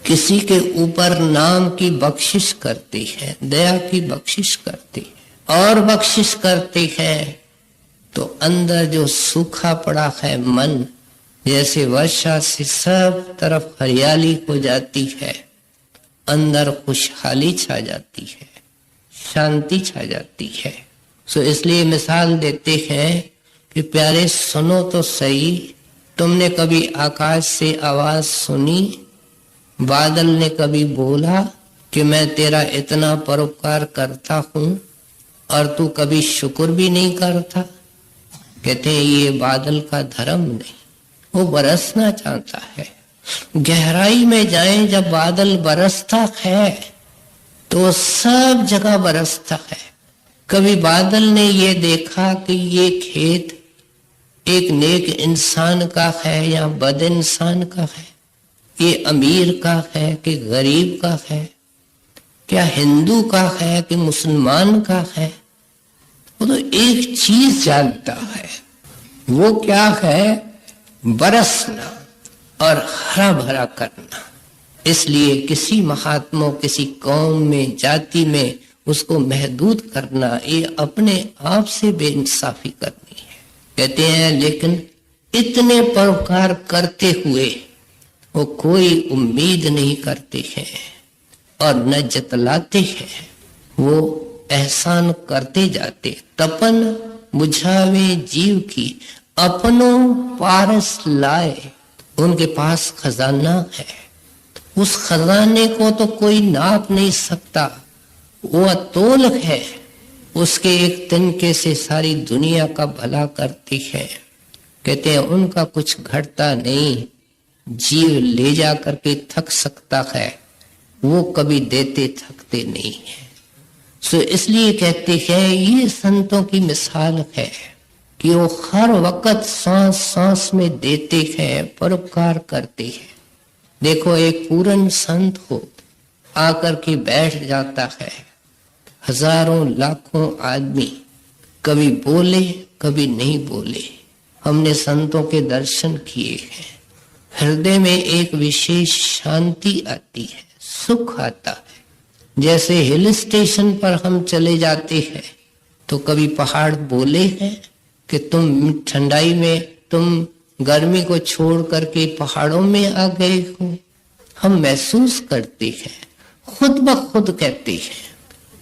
किसी के ऊपर नाम की बख्शिश करते हैं, दया की बख्शिश करते हैं और बख्शिश करते हैं। तो अंदर जो सूखा पड़ा है मन, जैसे वर्षा से सब तरफ हरियाली हो जाती है, अंदर खुशहाली छा जाती है, शांति छा जाती है। सो इसलिए मिसाल देते हैं कि प्यारे सुनो तो सही, तुमने कभी आकाश से आवाज सुनी? बादल ने कभी बोला कि मैं तेरा इतना परोपकार करता हूं और तू कभी शुक्र भी नहीं करता? कहते हैं ये बादल का धर्म नहीं, वो बरसना चाहता है। गहराई में जाएं, जब बादल बरसता है तो सब जगह बरसता है। कभी बादल ने ये देखा कि ये खेत एक नेक इंसान का है या बद इंसान का है, ये अमीर का है कि गरीब का है, क्या हिंदू का है कि मुसलमान का है? वो तो एक चीज जानता है, वो क्या है? बरसना और हरा भरा करना। इसलिए किसी महात्मा, किसी कौम में, जाति में उसको महदूद करना, ये अपने आप से बेइंसाफी करनी है। कहते हैं लेकिन इतने परोपकार करते हुए वो कोई उम्मीद नहीं करते हैं और न जतलाते हैं, वो एहसान करते जाते। तपन बुझावे जीव की, अपनों पारस लाए, उनके पास खजाना है, उस खजाने को तो कोई नाप नहीं सकता, वो अतोल है, उसके एक तिनके से सारी दुनिया का भला करती है। कहते हैं उनका कुछ घटता नहीं, जीव ले जा करके थक सकता है, वो कभी देते थकते नहीं है। सो इसलिए कहते हैं ये संतों की मिसाल है कि वो हर वक्त सांस सांस में देते हैं, परोपकार करते हैं। देखो एक पूर्ण संत हो आकर के बैठ जाता है, हजारों लाखों आदमी कभी बोले कभी नहीं बोले, हमने संतों के दर्शन किए हैं, हृदय में एक विशेष शांति आती है, सुख आता है। जैसे हिल स्टेशन पर हम चले जाते हैं तो कभी पहाड़ बोले हैं कि तुम ठंडाई में, तुम गर्मी को छोड़ करके पहाड़ों में आ गए हो, हम महसूस करते हैं, खुद ब खुद कहते हैं।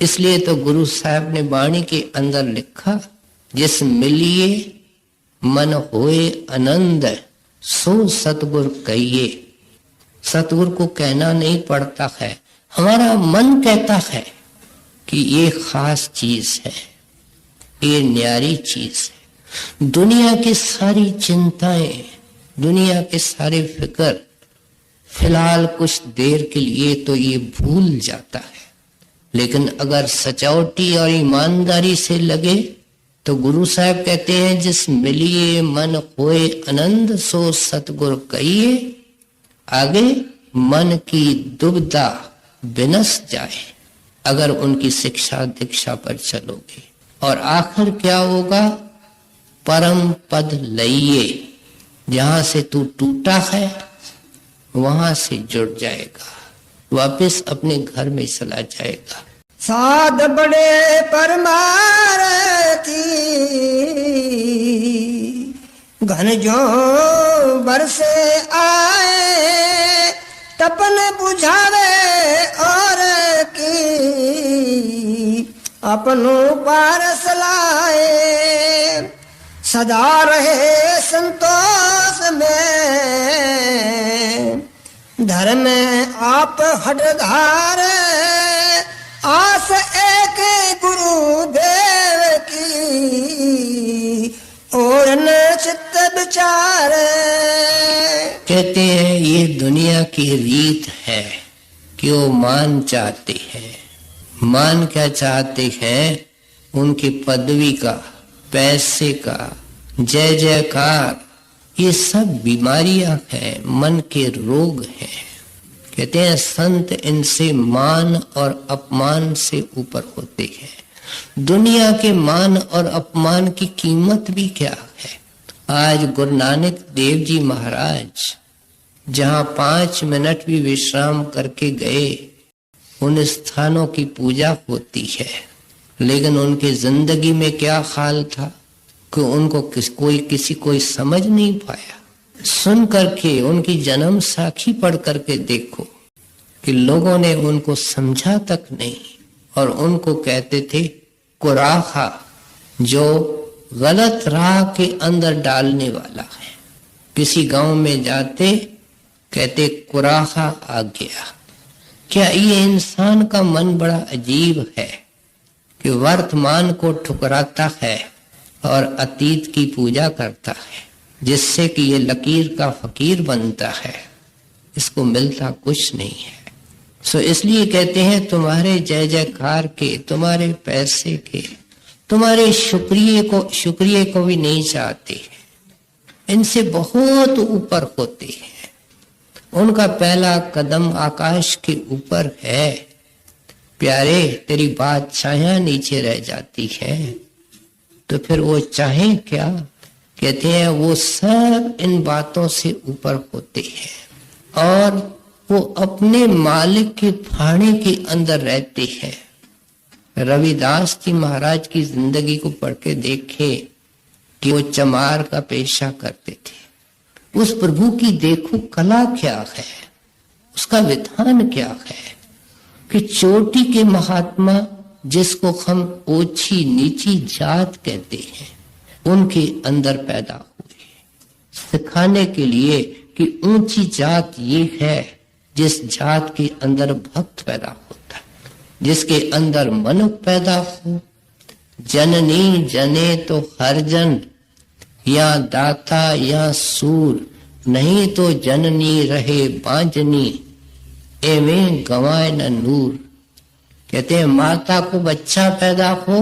इसलिए तो गुरु साहब ने वाणी के अंदर लिखा, जिस मिलिए मन होए आनंद, सो सतगुर कहिए। सतगुरु को कहना नहीं पड़ता है, हमारा मन कहता है कि ये खास चीज है, ये न्यारी चीज है। दुनिया की सारी चिंताएं, दुनिया के सारे फिक्र फिलहाल कुछ देर के लिए तो ये भूल जाता है, लेकिन अगर सचौटी और ईमानदारी से लगे तो गुरु साहब कहते हैं, जिस मिलिए मन होए आनंद, सो सतगुरु कहिए। आगे मन की दुविधा बिनस जाए अगर उनकी शिक्षा दीक्षा पर चलोगे। और आखिर क्या होगा, परम पद लइए, जहां से तू टूटा है वहां से जुड़ जाएगा, वापस अपने घर में चला जाएगा। साध बड़े परमारती, घन जो बरसे आए, तपन बुझावे और की, अपनों पारस लाए, सदा रहे संतोष में, धर्म आप हठधार, आस एक गुरुदेव की, और न चित्त विचार। कहते हैं ये दुनिया की रीत है कि वो मान चाहते हैं। मान क्या चाहते हैं, उनकी पदवी का, पैसे का, जय जयकार, ये सब बीमारियां हैं, मन के रोग हैं। कहते हैं संत इनसे मान और अपमान से ऊपर होते हैं। दुनिया के मान और अपमान की कीमत भी क्या है। आज गुरु नानक देव जी महाराज जहां 5 मिनट भी विश्राम करके गए, उन स्थानों की पूजा होती है, लेकिन उनकी जिंदगी में क्या हाल था कि उनको किसी कोई समझ नहीं पाया। सुन करके उनकी जन्म साखी पढ़ करके देखो कि लोगों ने उनको समझा तक नहीं, और उनको कहते थे कुराहा, जो गलत राह के अंदर डालने वाला है। किसी गांव में जाते कहते कुराहा आ गया। क्या ये इंसान का मन बड़ा अजीब है कि वर्तमान को ठुकराता है और अतीत की पूजा करता है, जिससे कि ये लकीर का फकीर बनता है, इसको मिलता कुछ नहीं है। सो इसलिए कहते हैं तुम्हारे जय जयकार के, तुम्हारे पैसे के, तुम्हारे शुक्रिए को भी नहीं चाहते, इनसे बहुत ऊपर होते हैं। उनका पहला कदम आकाश के ऊपर है। प्यारे तेरी बात छाया नीचे रह जाती है, तो फिर वो चाहे क्या। कहते हैं वो सब इन बातों से ऊपर होते हैं और वो अपने मालिक के फाड़े के अंदर रहते हैं। रविदास जी महाराज की जिंदगी को पढ़ के देखे कि वो चमार का पेशा करते थे। उस प्रभु की देखो कला क्या है, उसका विधान क्या है कि चोटी के महात्मा, जिसको हम ओछी नीची जात कहते हैं, उनके अंदर पैदा हुए। सिखाने के लिए कि ऊंची जात ये है जिस जात के अंदर भक्त पैदा होता है, जिसके अंदर मनुष्य पैदा हो। जननी जने तो हर जन, या दाता या सूर, नहीं तो जननी रहे बांझनी, एवें गंवाए न नूर। कहते हैं माता को बच्चा पैदा हो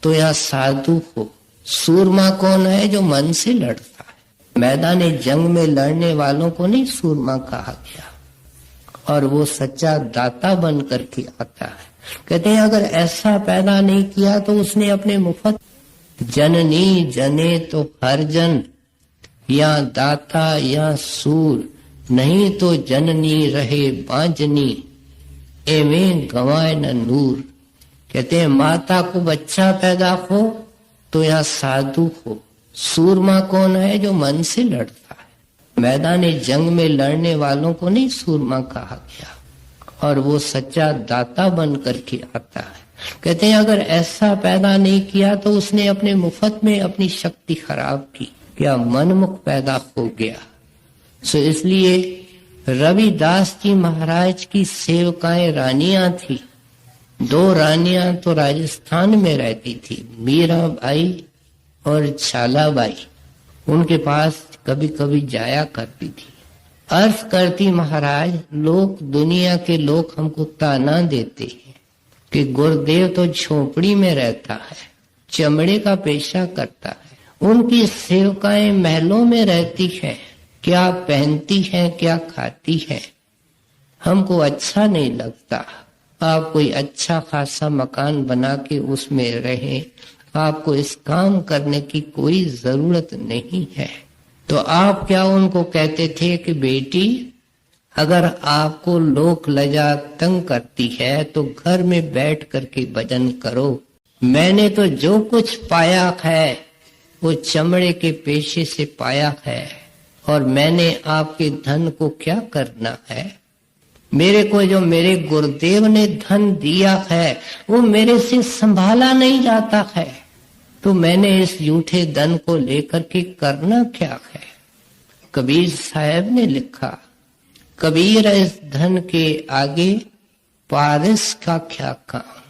तो या साधु हो। सूरमा कौन है? जो मन से लड़ता है। मैदान जंग में लड़ने वालों को नहीं सूरमा कहा गया, और वो सच्चा दाता बन करके आता है। कहते हैं अगर ऐसा पैदा नहीं किया तो उसने अपने मुफ्त। जननी जने तो हर जन, या दाता या सूर, नहीं तो जननी रहे बांझनी, एवें गंवाए न नूर। कहते हैं माता को बच्चा पैदा हो तो या साधु हो। सूरमा कौन है? जो मन से लड़ता है। मैदान जंग में लड़ने वालों को नहीं सूरमा कहा गया, और वो सच्चा दाता बन करके आता है। कहते हैं अगर ऐसा पैदा नहीं किया तो उसने अपने मुफ्त में अपनी शक्ति खराब की, क्या मनमुख पैदा हो गया। सो इसलिए रविदास जी महाराज की सेवकाएं रानियां थी। 2 रानियां तो राजस्थान में रहती थी, मीराबाई और झालाबाई। उनके पास कभी कभी जाया करती थी। अर्ज करती महाराज, लोग दुनिया के लोग हमको ताना देते हैं कि गुरुदेव तो झोपड़ी में रहता है, चमड़े का पेशा करता है। उनकी सेवकाएं महलों में रहती हैं, क्या पहनती हैं, क्या खाती हैं, हमको अच्छा नहीं लगता। आप कोई अच्छा खासा मकान बना के उसमें रहें, आपको इस काम करने की कोई जरूरत नहीं है। तो आप क्या उनको कहते थे कि बेटी अगर आपको लोक लजा तंग करती है तो घर में बैठ करके भजन करो। मैंने तो जो कुछ पाया है वो चमड़े के पेशे से पाया है, और मैंने आपके धन को क्या करना है। मेरे को जो मेरे गुरुदेव ने धन दिया है वो मेरे से संभाला नहीं जाता है, तो मैंने इस झूठे धन को लेकर के करना क्या है। कबीर साहब ने लिखा, कबीर इस धन के आगे पारस का क्या काम।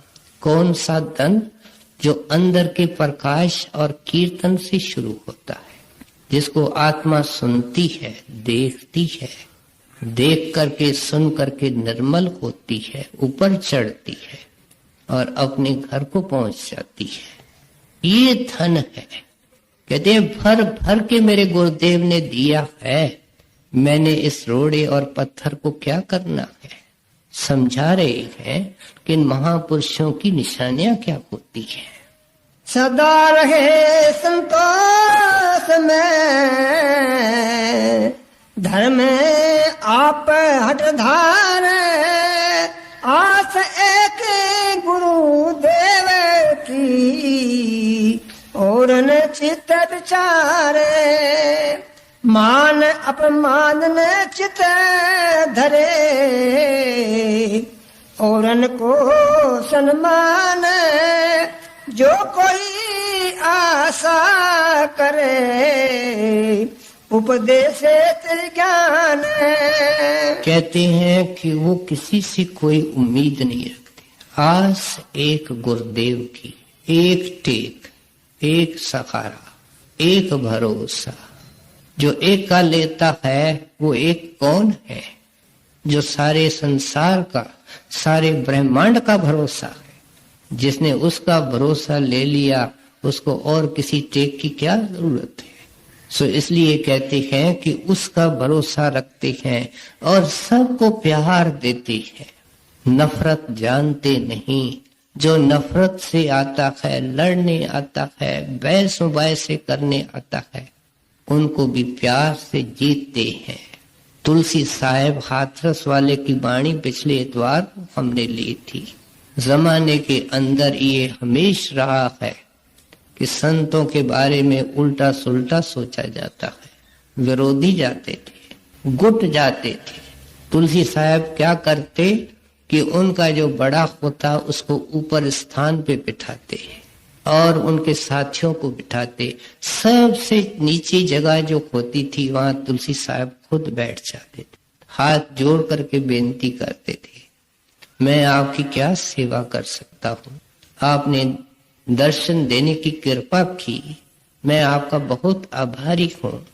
कौन सा धन? जो अंदर के प्रकाश और कीर्तन से शुरू होता है, जिसको आत्मा सुनती है, देखती है, देख करके सुन करके निर्मल होती है, ऊपर चढ़ती है और अपने घर को पहुंच जाती है। ये धन है। कहते हैं भर भर के मेरे गुरुदेव ने दिया है, मैंने इस रोड़े और पत्थर को क्या करना है। समझा रहे हैं कि इन महापुरुषों की निशानियां क्या होती हैं। सदा रहे संतोष में, धर्म आप हट धारे, आस एक गुरुदेव की, और न चित विचारे, मान अपमान न चित धरे, औरन को सन्मान, जो कोई आशा करे, उपदेश ज्ञान। कहते हैं कि वो किसी से कोई उम्मीद नहीं रखते। आस एक गुरुदेव की, एक टेक, एक सहारा, एक भरोसा। जो एक का लेता है वो एक कौन है? जो सारे संसार का, सारे ब्रह्मांड का भरोसा है। जिसने उसका भरोसा ले लिया उसको और किसी टेक की क्या जरूरत है। सो इसलिए कहते हैं कि उसका भरोसा रखते हैं और सबको प्यार देते हैं। नफरत जानते नहीं। जो नफरत से आता है, लड़ने आता है, बहस मुबाहसे करने आता है, उनको भी प्यार से जीतते हैं। तुलसी साहब हाथरस वाले की वाणी पिछले इतवार हमने ली थी। जमाने के अंदर ये हमेश रहा है कि संतों के बारे में उल्टा सुल्टा सोचा जाता है। विरोधी जाते थे, गुट जाते थे। तुलसी साहब क्या करते कि उनका जो बड़ा होता उसको ऊपर स्थान पे बिठाते और उनके साथियों को बिठाते। सबसे नीची जगह जो होती थी वहां तुलसी साहब खुद बैठ जाते थे, हाथ जोड़ करके बेनती करते थे, मैं आपकी क्या सेवा कर सकता हूँ, आपने दर्शन देने की कृपा की, मैं आपका बहुत आभारी हूँ।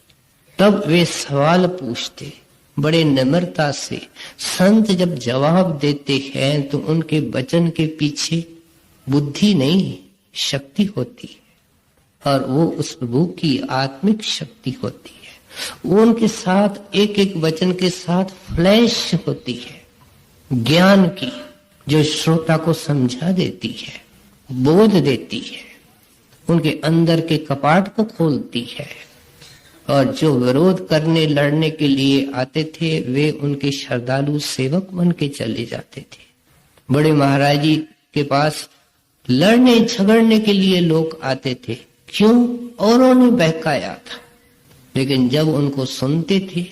तब वे सवाल पूछते बड़े नम्रता से। संत जब जवाब देते हैं तो उनके वचन के पीछे बुद्धि नहीं शक्ति होती है, और वो उस प्रभु की आत्मिक शक्ति होती है। वो उनके साथ एक एक वचन के साथ फ्लैश होती है ज्ञान की, जो श्रोता को समझा देती है, बोध देती है, उनके अंदर के कपाट को खोलती है। और जो विरोध करने लड़ने के लिए आते थे वे उनके श्रद्धालु सेवक बन के चले जाते थे। बड़े महाराज जी के पास लड़ने झगड़ने के लिए लोग आते थे, क्यों? औरों ने बहकाया था, लेकिन जब उनको सुनते थे,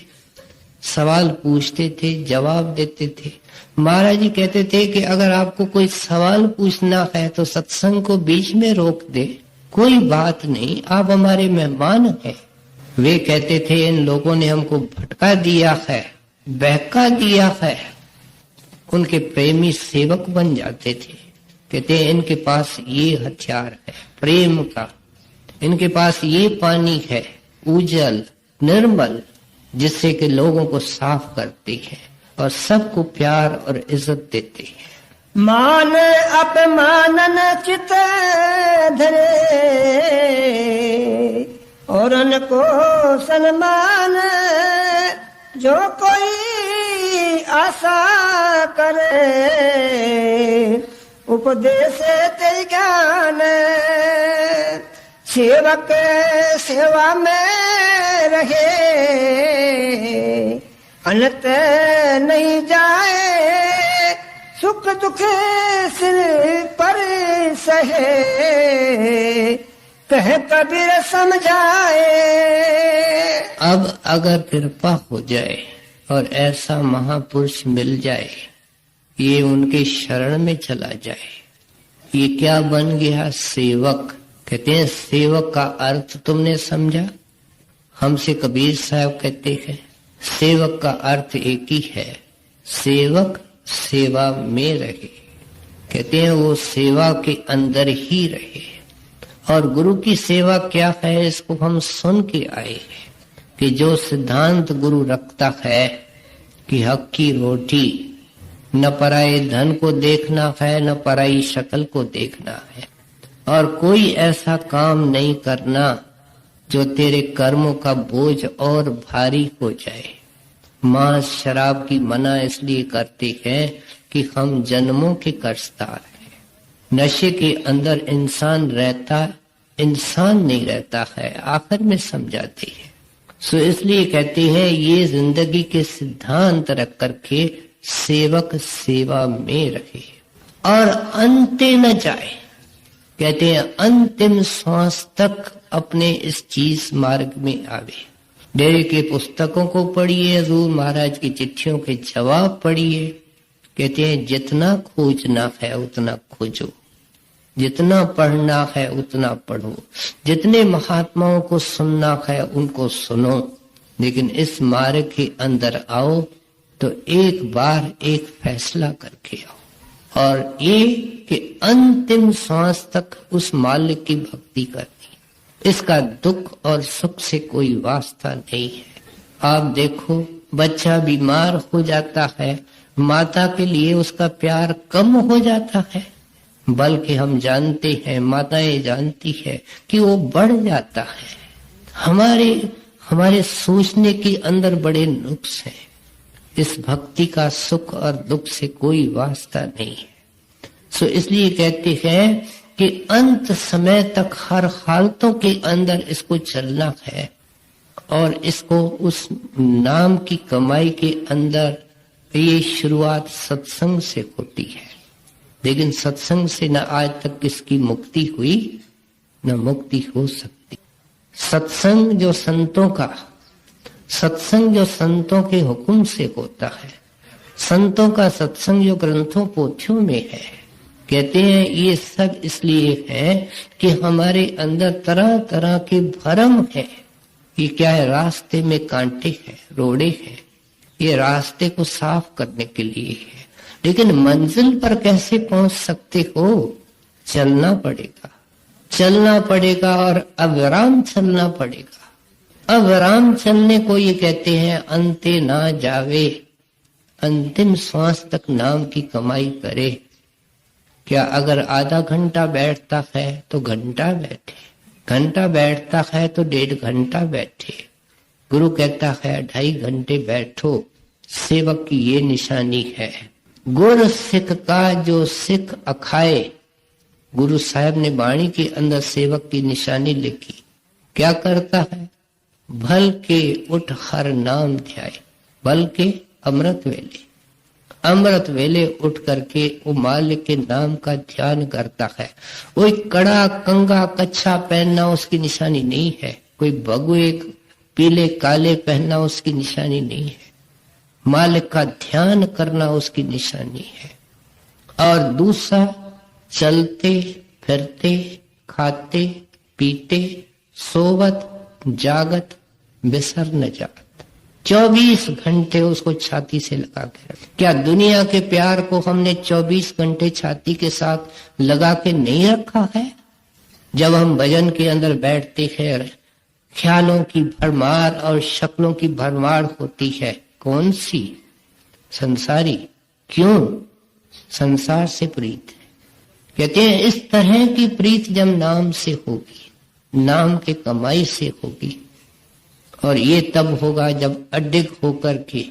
सवाल पूछते थे, जवाब देते थे। महाराज जी कहते थे कि अगर आपको कोई सवाल पूछना है तो सत्संग को बीच में रोक दे, कोई बात नहीं, आप हमारे मेहमान हैं। वे कहते थे इन लोगों ने हमको भटका दिया है, बहका दिया है। उनके प्रेमी सेवक बन जाते थे। कहते हैं इनके पास ये हथियार है प्रेम का, इनके पास ये पानी है उजल निर्मल, जिससे कि लोगों को साफ करते हैं और सबको प्यार और इज्जत देते हैं। मान अपमानन चित धरे और उनको सन्मान, जो कोई आशा करे उपदेश तेरे ज्ञान। सेवक सेवा में रहे अनंत नहीं जाए, सुख दुख सिर पर सहे, कह कबीर समझाए। अब अगर कृपा हो जाए और ऐसा महापुरुष मिल जाए, ये उनके शरण में चला जाए, ये क्या बन गया? सेवक। कहते हैं सेवक का अर्थ तुमने समझा? हमसे कबीर साहब कहते हैं सेवक का अर्थ एक ही है, सेवक सेवा में रहे। कहते हैं वो सेवा के अंदर ही रहे। और गुरु की सेवा क्या है, इसको हम सुन के आए कि जो सिद्धांत गुरु रखता है कि हक की रोटी, न पराये धन को देखना है न पराई शक्ल को देखना है, और कोई ऐसा काम नहीं करना जो तेरे कर्मों का बोझ और भारी हो जाए। मांस शराब की मना इसलिए करते हैं कि हम जन्मों के कर्जदार हैं। नशे के अंदर इंसान रहता, इंसान नहीं रहता है, आखिर में समझाते हैं। सो इसलिए कहते हैं ये जिंदगी के सिद्धांत रख करके सेवक सेवा में रहे और अंते न जाए। कहते हैं अंतिम श्वास तक अपने इस चीज मार्ग में आवे। डेरे के पुस्तकों को पढ़िए, हजूर महाराज की चिट्ठियों के जवाब पढ़िए। कहते हैं जितना खोजना है उतना खोजो, जितना पढ़ना है उतना पढ़ो, जितने महात्माओं को सुनना है उनको सुनो, लेकिन इस मार्ग के अंदर आओ तो एक बार एक फैसला करके आओ, और ये कि अंतिम सांस तक उस मालिक की भक्ति करनी। इसका दुख और सुख से कोई वास्ता नहीं है। आप देखो बच्चा बीमार हो जाता है, माता के लिए उसका प्यार कम हो जाता है, बल्कि हम जानते हैं, माताएं जानती है कि वो बढ़ जाता है। हमारे सोचने के अंदर बड़े नुक्स हैं। इस भक्ति का सुख और दुख से कोई वास्ता नहीं है। सो इसलिए कहते हैं कि अंत समय तक हर हालतों के अंदर इसको चलना है, और इसको उस नाम की कमाई के अंदर ये शुरुआत सत्संग से होती है। लेकिन सत्संग से न आज तक किसकी मुक्ति हुई न मुक्ति हो सकती। सत्संग जो संतों के हुक्म से होता है, संतों का सत्संग जो ग्रंथों पोथियों में है, कहते हैं ये सब इसलिए है कि हमारे अंदर तरह तरह के भ्रम है। ये क्या है? रास्ते में कांटे हैं, रोड़े हैं। ये रास्ते को साफ करने के लिए है। लेकिन मंजिल पर कैसे पहुंच सकते हो? चलना पड़ेगा, चलना पड़ेगा और अविराम चलना पड़ेगा। अविराम चलने को ये कहते हैं अंते ना जावे, अंतिम श्वास तक नाम की कमाई करे। क्या अगर आधा घंटा बैठता है तो घंटा बैठे, घंटा बैठता है तो 1.5 घंटा बैठे। गुरु कहता है 2.5 घंटे बैठो। सेवक की ये निशानी है। गुर सिख का जो सिख अखाए। गुरु साहब ने वाणी के अंदर सेवक की निशानी लिखी। क्या करता है? भल के उठ हर नाम ध्याए। भल के अमृत वेले, अमृत वेले उठ करके वो मालिक के नाम का ध्यान करता है। कोई कड़ा कंगा कच्छा पहनना उसकी निशानी नहीं है, कोई भगवे पीले काले पहनना उसकी निशानी नहीं है। मालिक का ध्यान करना उसकी निशानी है। और दूसरा, चलते फिरते खाते पीते सोवत जागत बिसर न जात। 24 घंटे उसको छाती से लगा के रख। क्या दुनिया के प्यार को हमने 24 घंटे छाती के साथ लगा के नहीं रखा है? जब हम भजन के अंदर बैठते हैं, ख्यालों की भरमार और शक्लों की भरमार होती है। कौन सी? संसारी। क्यों? संसार से प्रीत है। कहते हैं इस तरह की प्रीत जब नाम से होगी, नाम के कमाई से होगी, और ये तब होगा जब अडिग होकर के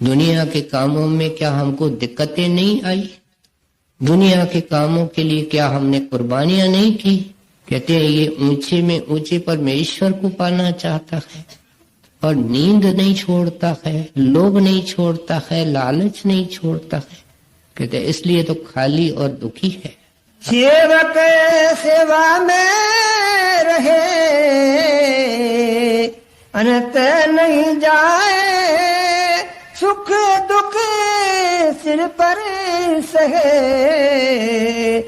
दुनिया के कामों में क्या हमको दिक्कतें नहीं आई? दुनिया के कामों के लिए क्या हमने कुर्बानियां नहीं की? कहते हैं ये ऊंचे में ऊंचे परमेश्वर को पाना चाहता है और नींद नहीं छोड़ता है, लोभ नहीं छोड़ता है, लालच नहीं छोड़ता है। कहते हैं इसलिए तो खाली और दुखी है। सेवक सेवा में रहे, अनंत नहीं जाए, सुख दुख सिर पर सहे,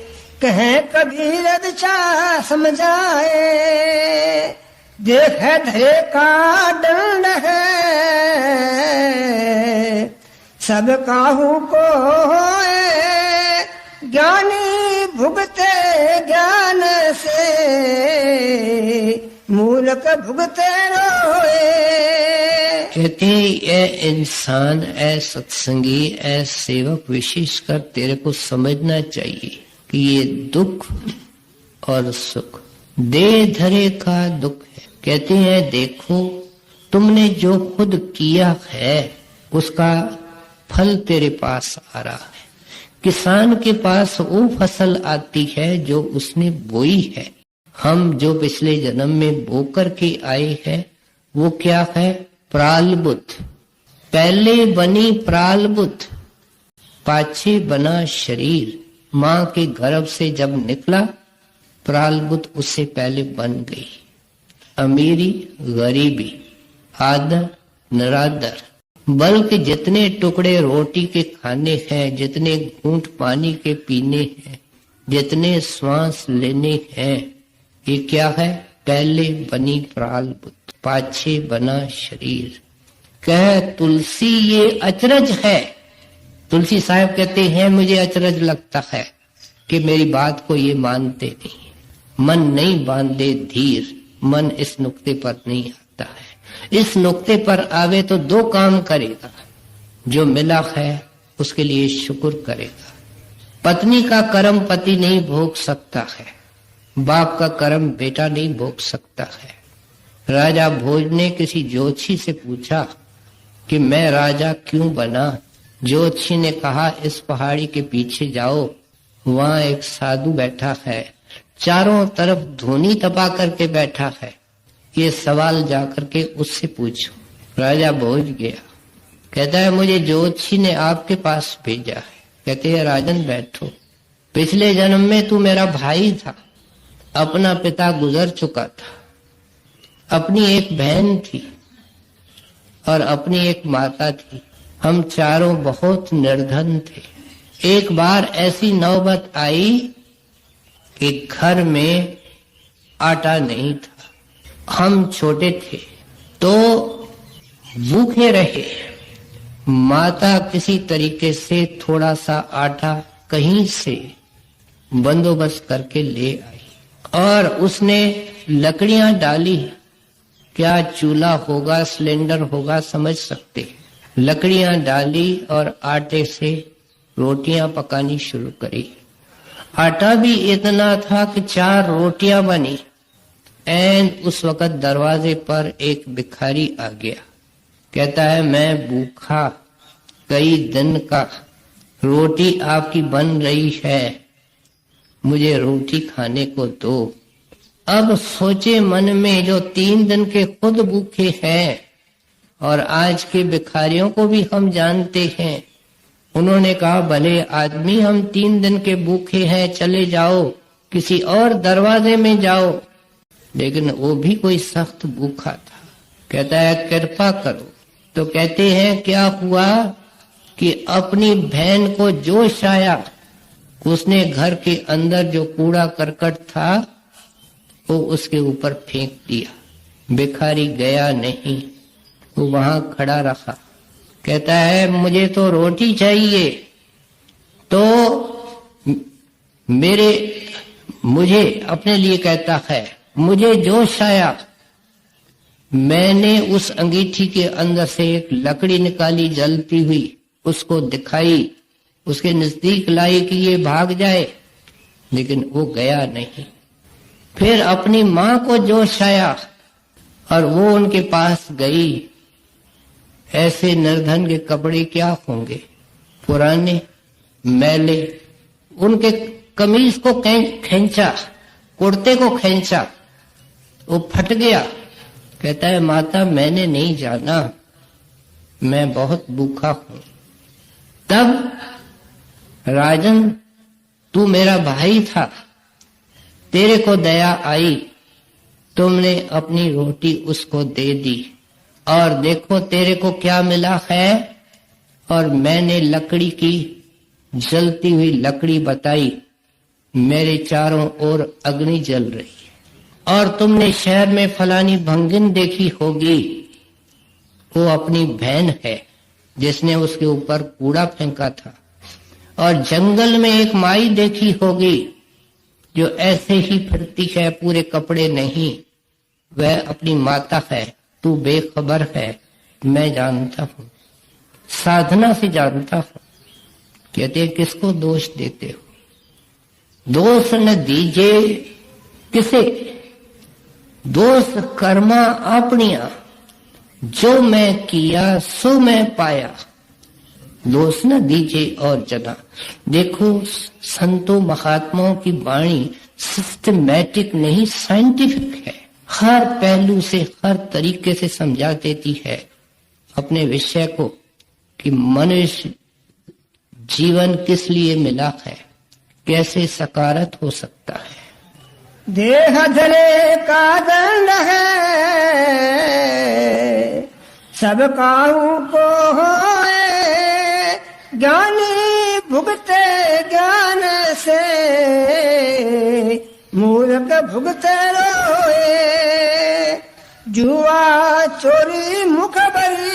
कहे कबीर अच्छा समझाए, देखे धरे का दंड है, सब काहू को ज्ञानी भुगते ज्ञान से, मूलक भुगते रोए। कहते ऐ इंसान, ऐ सत्संगी, ऐ सेवक, विशेषकर तेरे को समझना चाहिए कि ये दुख और सुख दे धरे का दुख है। कहते हैं देखो तुमने जो खुद किया है उसका फल तेरे पास आ रहा है। किसान के पास वो फसल आती है जो उसने बोई है। हम जो पिछले जन्म में बोकर के आए हैं वो क्या है? प्रालबुत। पहले बनी प्रालबुत, पाछे बना शरीर। माँ के गर्भ से जब निकला प्रालबुत उससे पहले बन गई। अमीरी गरीबी, आदर निरादर, बल्कि जितने टुकड़े रोटी के खाने हैं, जितने घूंट पानी के पीने हैं, जितने श्वास लेने हैं, ये क्या है? पहले बनी प्रालबुत, पाछे बना शरीर। कह तुलसी ये अचरज है। तुलसी साहब कहते हैं मुझे अचरज लगता है कि मेरी बात को ये मानते नहीं। मन नहीं बांधे धीर, मन इस नुक्ते पर नहीं आता है। इस नुक्ते पर आवे तो दो काम करेगा। जो मिला है उसके लिए शुक्र करेगा। पत्नी का कर्म पति नहीं भोग सकता है, बाप का कर्म बेटा नहीं भोग सकता है। राजा भोज ने किसी ज्योतिषी से पूछा कि मैं राजा क्यों बना? ज्योतिषी ने कहा इस पहाड़ी के पीछे जाओ, वहां एक साधु बैठा है, चारों तरफ धूनी तपा करके बैठा है, ये सवाल जाकर के उससे पूछो। राजा भोज गया, कहता है मुझे ज्योतिषी ने आपके पास भेजा है। कहते हैं राजन बैठो, पिछले जन्म में तू मेरा भाई था, अपना पिता गुजर चुका था, अपनी एक बहन थी और अपनी एक माता थी। हम चारों बहुत निर्धन थे। एक बार ऐसी नौबत आई कि घर में आटा नहीं था। हम छोटे थे तो भूखे रहे। माता किसी तरीके से थोड़ा सा आटा कहीं से बंदोबस्त करके ले आई और उसने लकड़ियां डाली। क्या चूल्हा होगा, सिलेंडर होगा, समझ सकते हैं। लकड़ियां डाली और आटे से रोटियां पकानी शुरू करी। आटा भी इतना था कि 4 रोटियां बनी। एंड उस वक्त दरवाजे पर एक भिखारी आ गया। कहता है, मैं भूखा कई दिन का, रोटी आपकी बन रही है, मुझे रोटी खाने को दो। अब सोचे मन में, जो 3 दिन के खुद भूखे हैं और आज के भिखारियों को भी हम जानते हैं। उन्होंने कहा, भले आदमी, हम 3 दिन के भूखे हैं, चले जाओ, किसी और दरवाजे में जाओ। लेकिन वो भी कोई सख्त भूखा था। कहता है, कृपा करो। तो कहते हैं, क्या हुआ कि अपनी बहन को जोश आया। उसने घर के अंदर जो कूड़ा करकट था वो उसके ऊपर फेंक दिया। भिखारी गया नहीं, वो वहां खड़ा रहा। कहता है, मुझे तो रोटी चाहिए। तो मुझे अपने लिए कहता है, मुझे जोश आया। मैंने उस अंगीठी के अंदर से एक लकड़ी निकाली जलती हुई, उसको दिखाई, उसके नजदीक लाई कि ये भाग जाए, लेकिन वो गया नहीं। फिर अपनी मां को जोश आया और वो उनके पास गई। ऐसे निर्धन के कपड़े क्या होंगे, पुराने मैले। उनके कमीज को खींचा, कुर्ते को खींचा, वो फट गया। कहता है, माता, मैंने नहीं जाना, मैं बहुत भूखा हूं। तब, राजन, तू मेरा भाई था, तेरे को दया आई, तुमने अपनी रोटी उसको दे दी और देखो तेरे को क्या मिला है। और मैंने लकड़ी की, जलती हुई लकड़ी बताई, मेरे चारों ओर अग्नि जल रही है। और तुमने शहर में फलानी भंगिन देखी होगी, वो अपनी बहन है जिसने उसके ऊपर कूड़ा फेंका था। और जंगल में एक माई देखी होगी जो ऐसे ही फिरती है, पूरे कपड़े नहीं, वह अपनी माता है। तू बेखबर है, मैं जानता हूं, साधना से जानता हूं। कहते, किसको दोष देते हो? दोष न दीजिए किसे, दोष कर्मा अपनिया, जो मैं किया सो मैं पाया, दोष न दीजिए और जना। देखो, संतों महात्माओं की वाणी सिस्टमैटिक नहीं, साइंटिफिक है। हर पहलू से, हर तरीके से समझा देती है अपने विषय को कि मनुष्य जीवन किस लिए मिला है, कैसे सकारात्मक हो सकता है। देह धरे का दंड है, सब काहू को होए, ज्ञानी भुगते ज्ञान से, मूर्ख भुगते रोए। जुआ चोरी मुखबरी,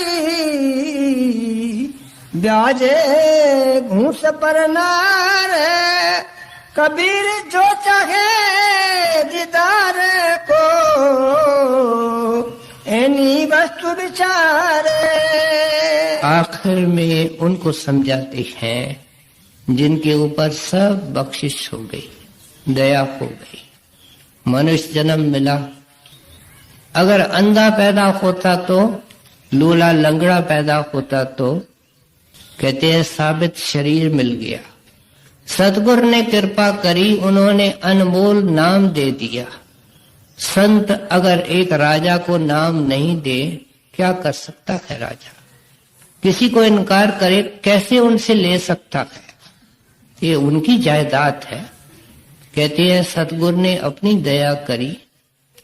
ब्याजे घूस पर नार। कबीर जो चाहे दीदार को, एनी वस्तु विचार। आखिर में उनको समझाते हैं जिनके ऊपर सब बख्शिश हो गई, दया हो गई। मनुष्य जन्म मिला, अगर अंधा पैदा होता तो, लूला लंगड़ा पैदा होता तो, कहते हैं साबित शरीर मिल गया। सतगुरु ने कृपा करी, उन्होंने अनमोल नाम दे दिया। संत अगर एक राजा को नाम नहीं दे, क्या कर सकता है राजा? किसी को इनकार करे, कैसे उनसे ले सकता है? ये उनकी जायदाद है। कहते हैं सतगुरु ने अपनी दया करी,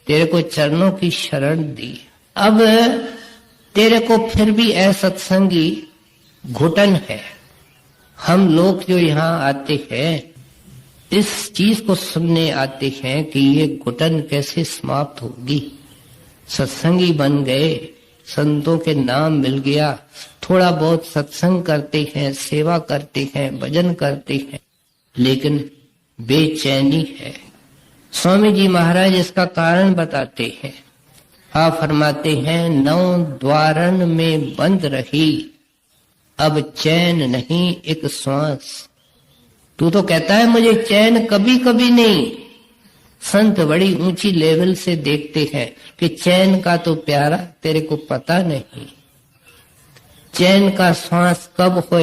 तेरे को चरणों की शरण दी। अब तेरे को फिर भी असत्संगी घुटन है, हम लोग जो यहाँ आते हैं इस चीज को सुनने आते हैं कि ये घुटन कैसे समाप्त होगी। सत्संगी बन गए, संतों के नाम मिल गया, थोड़ा बहुत सत्संग करते हैं, सेवा करते हैं, भजन करते हैं, लेकिन बेचैनी है। स्वामी जी महाराज इसका कारण बताते हैं। आप फरमाते हैं, 9 द्वारन में बंद रही, अब चैन नहीं एक श्वास। तू तो कहता है मुझे चैन कभी कभी नहीं। संत बड़ी ऊंची लेवल से देखते हैं कि चैन का तो प्यारा तेरे को पता नहीं। चैन का श्वास कब हो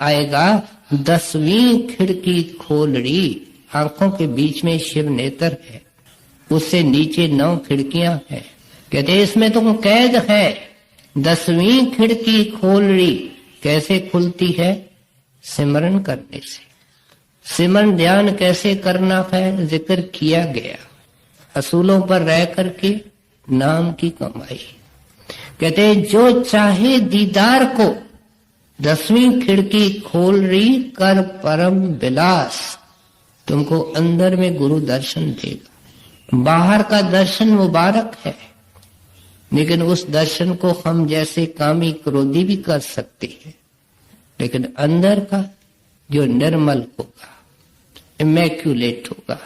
आएगा? 10वीं खिड़की खोल रही। आंखों के बीच में शिव नेत्र है, उससे नीचे 9 खिड़कियां हैं। कहते इसमें तुम कैद है। 10वीं खिड़की खोल रही। कैसे खुलती है? सिमरन करने से। सिमरन ध्यान कैसे करना है? जिक्र किया गया। असूलों पर रह करके नाम की कमाई। कहते हैं जो चाहे दीदार को 10वीं खिड़की खोल रही कर परम विलास। तुमको अंदर में गुरु दर्शन देगा। बाहर का दर्शन मुबारक है, लेकिन उस दर्शन को हम जैसे कामी क्रोधी भी कर सकते हैं, लेकिन अंदर का जो निर्मल होगा, इमैक्युलेट होगा,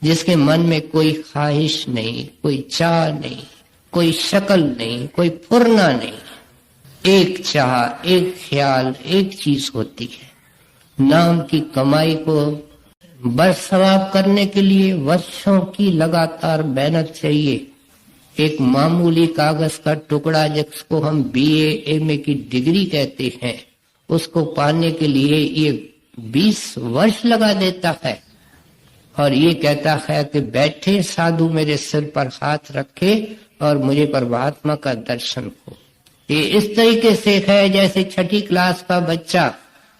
जिसके मन में कोई ख्वाहिश नहीं, कोई चाह नहीं, कोई शक्ल नहीं, कोई फुरना नहीं, एक चाह, एक ख्याल, एक चीज होती है। नाम की कमाई को बरसवाब करने के लिए वर्षों की लगातार मेहनत चाहिए। एक मामूली कागज का टुकड़ा जिसको हम BA MA की डिग्री कहते हैं, उसको पाने के लिए ये 20 वर्ष लगा देता है। और ये कहता है कि बैठे साधु मेरे सिर पर हाथ रखे और मुझे परमात्मा का दर्शन हो। ये इस तरीके से है जैसे 6ठी क्लास का बच्चा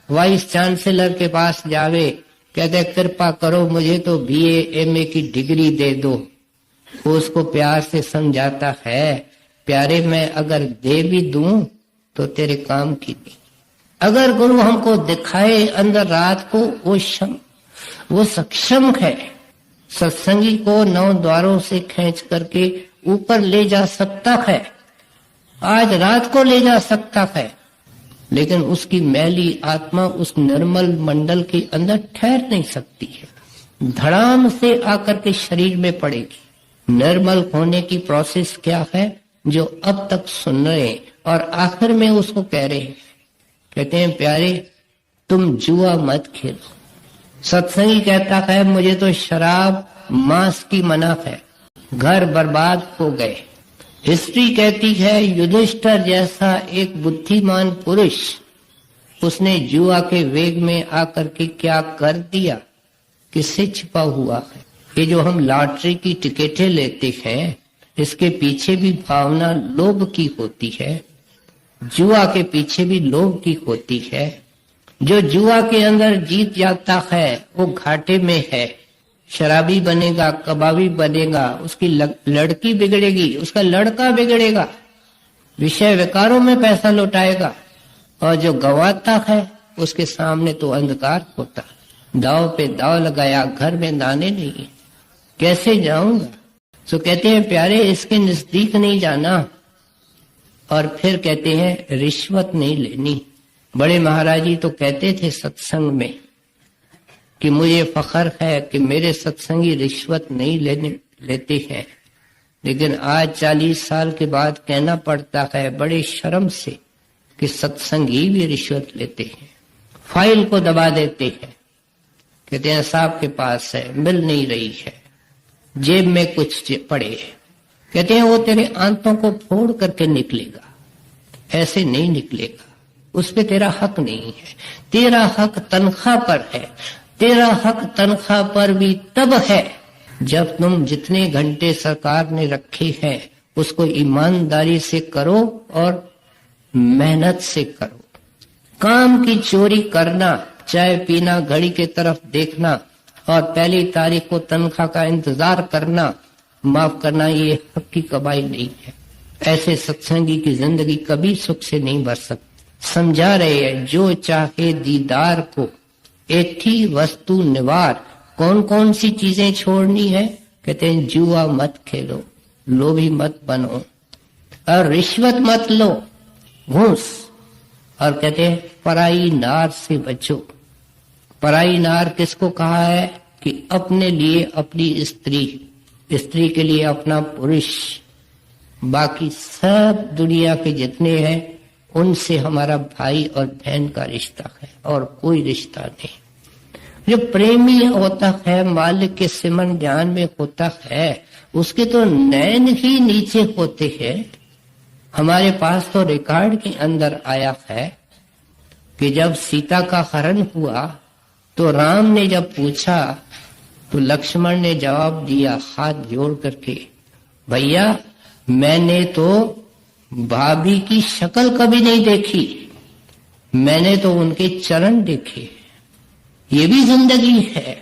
वाइस चांसलर के पास जावे, कहते कृपा करो मुझे तो BA MA की डिग्री दे दो। वो उसको प्यार से समझाता है, प्यारे मैं अगर दे भी दूं तो तेरे काम की नहीं। अगर गुरु हमको दिखाए अंदर रात को, वो सक्षम है। सत्संगी को 9 द्वारों से खींच करके ऊपर ले जा सकता है, आज रात को ले जा सकता है, लेकिन उसकी मैली आत्मा उस निर्मल मंडल के अंदर ठहर नहीं सकती है। धड़ाम से आकर के शरीर में पड़ेगी। निर्मल होने की प्रोसेस क्या है? जो अब तक सुन रहे और आखिर में उसको कह रहे हैं, कहते हैं प्यारे तुम जुआ मत खेलो। सत्संगी कहता है मुझे तो शराब मांस की मना है, घर बर्बाद हो गए। हिस्ट्री कहती है युधिष्ठिर जैसा एक बुद्धिमान पुरुष, उसने जुआ के वेग में आकर के क्या कर दिया, किससे छिपा हुआ है। ये जो हम लॉटरी की टिकटें लेते हैं, इसके पीछे भी भावना लोभ की होती है, जुआ के पीछे भी लोभ की होती है। जो जुआ के अंदर जीत जाता है वो घाटे में है। शराबी बनेगा, कबाबी बनेगा, उसकी लड़की बिगड़ेगी, उसका लड़का बिगड़ेगा, विषय विकारों में पैसा लौटाएगा। और जो गवाता है उसके सामने तो अंधकार होता। दाव पे दाव लगाया, घर में दाने नहीं, कैसे जाऊंगा। तो कहते हैं प्यारे इसके नजदीक नहीं जाना। और फिर कहते हैं रिश्वत नहीं लेनी। बड़े महाराज जी तो कहते थे सत्संग में कि मुझे फख्र है कि मेरे सत्संगी रिश्वत नहीं लेते हैं, लेकिन आज 40 साल के बाद कहना पड़ता है बड़े शर्म से कि सत्संगी भी रिश्वत लेते हैं। फाइल को दबा देते हैं, कहते हैं साहब के पास है, मिल नहीं रही है, जेब में कुछ पड़े है। कहते हैं वो तेरे आंतों को फोड़ करके निकलेगा, ऐसे नहीं निकलेगा, उस पे तेरा हक नहीं है। तेरा हक तनख्वाह पर है। तेरा हक तनख्वाह पर भी तब है जब तुम जितने घंटे सरकार ने रखे हैं उसको ईमानदारी से करो और मेहनत से करो। काम की चोरी करना, चाय पीना, घड़ी के तरफ देखना और पहली तारीख को तनख्वाह का इंतजार करना, माफ करना, ये हक की कमाई नहीं है। ऐसे सत्संगी की जिंदगी कभी सुख से नहीं भर सकती। समझा रहे हैं, जो चाहे दीदार को एथी वस्तु निवार। कौन कौन सी चीजें छोड़नी है? कहते हैं जुआ मत खेलो, लोभी मत बनो, और रिश्वत मत लो, घूस। और कहते हैं पराई नार से बचो। पराई नार किसको कहा है? कि अपने लिए अपनी स्त्री, स्त्री के लिए अपना पुरुष, बाकी सब दुनिया के जितने हैं उनसे हमारा भाई और बहन का रिश्ता है और कोई रिश्ता नहीं। जो प्रेमी होता है, मालिक के सिमरन ध्यान में होता है, उसके तो नैन ही नीचे होते हैं। हमारे पास तो रिकॉर्ड के अंदर आया है कि जब सीता का हरण हुआ तो राम ने जब पूछा तो लक्ष्मण ने जवाब दिया हाथ जोड़ करके, भैया मैंने तो भाभी की शक्ल कभी नहीं देखी, मैंने तो उनके चरण देखे। ये भी जिंदगी है।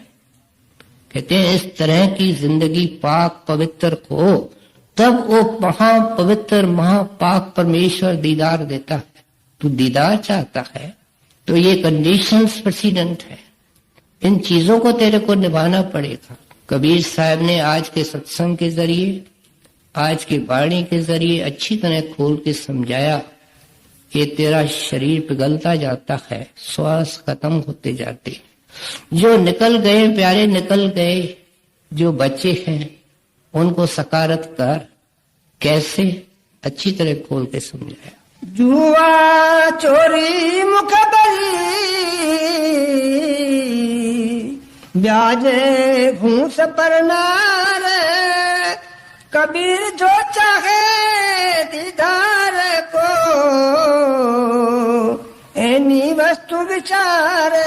कहते हैं इस तरह की जिंदगी पाक पवित्र हो तब वो महापवित्र महापाक परमेश्वर दीदार देता है। तू दीदार चाहता है तो ये कंडीशंस प्रेसिडेंट है, इन चीजों को तेरे को निभाना पड़ेगा। कबीर साहब ने आज के सत्संग के जरिए, आज की वाणी के जरिए अच्छी तरह खोल के समझाया कि तेरा शरीर पिघलता जाता है, श्वास खत्म होते जाते, जो निकल गए प्यारे निकल गए, जो बचे हैं उनको सकारत कर। कैसे? अच्छी तरह खोल के समझाया। जुआ चोरी मुखबरी ब्याजे घूस पर नार, कबीर जो चाहे दीदार को एनी वस्तु विचारे।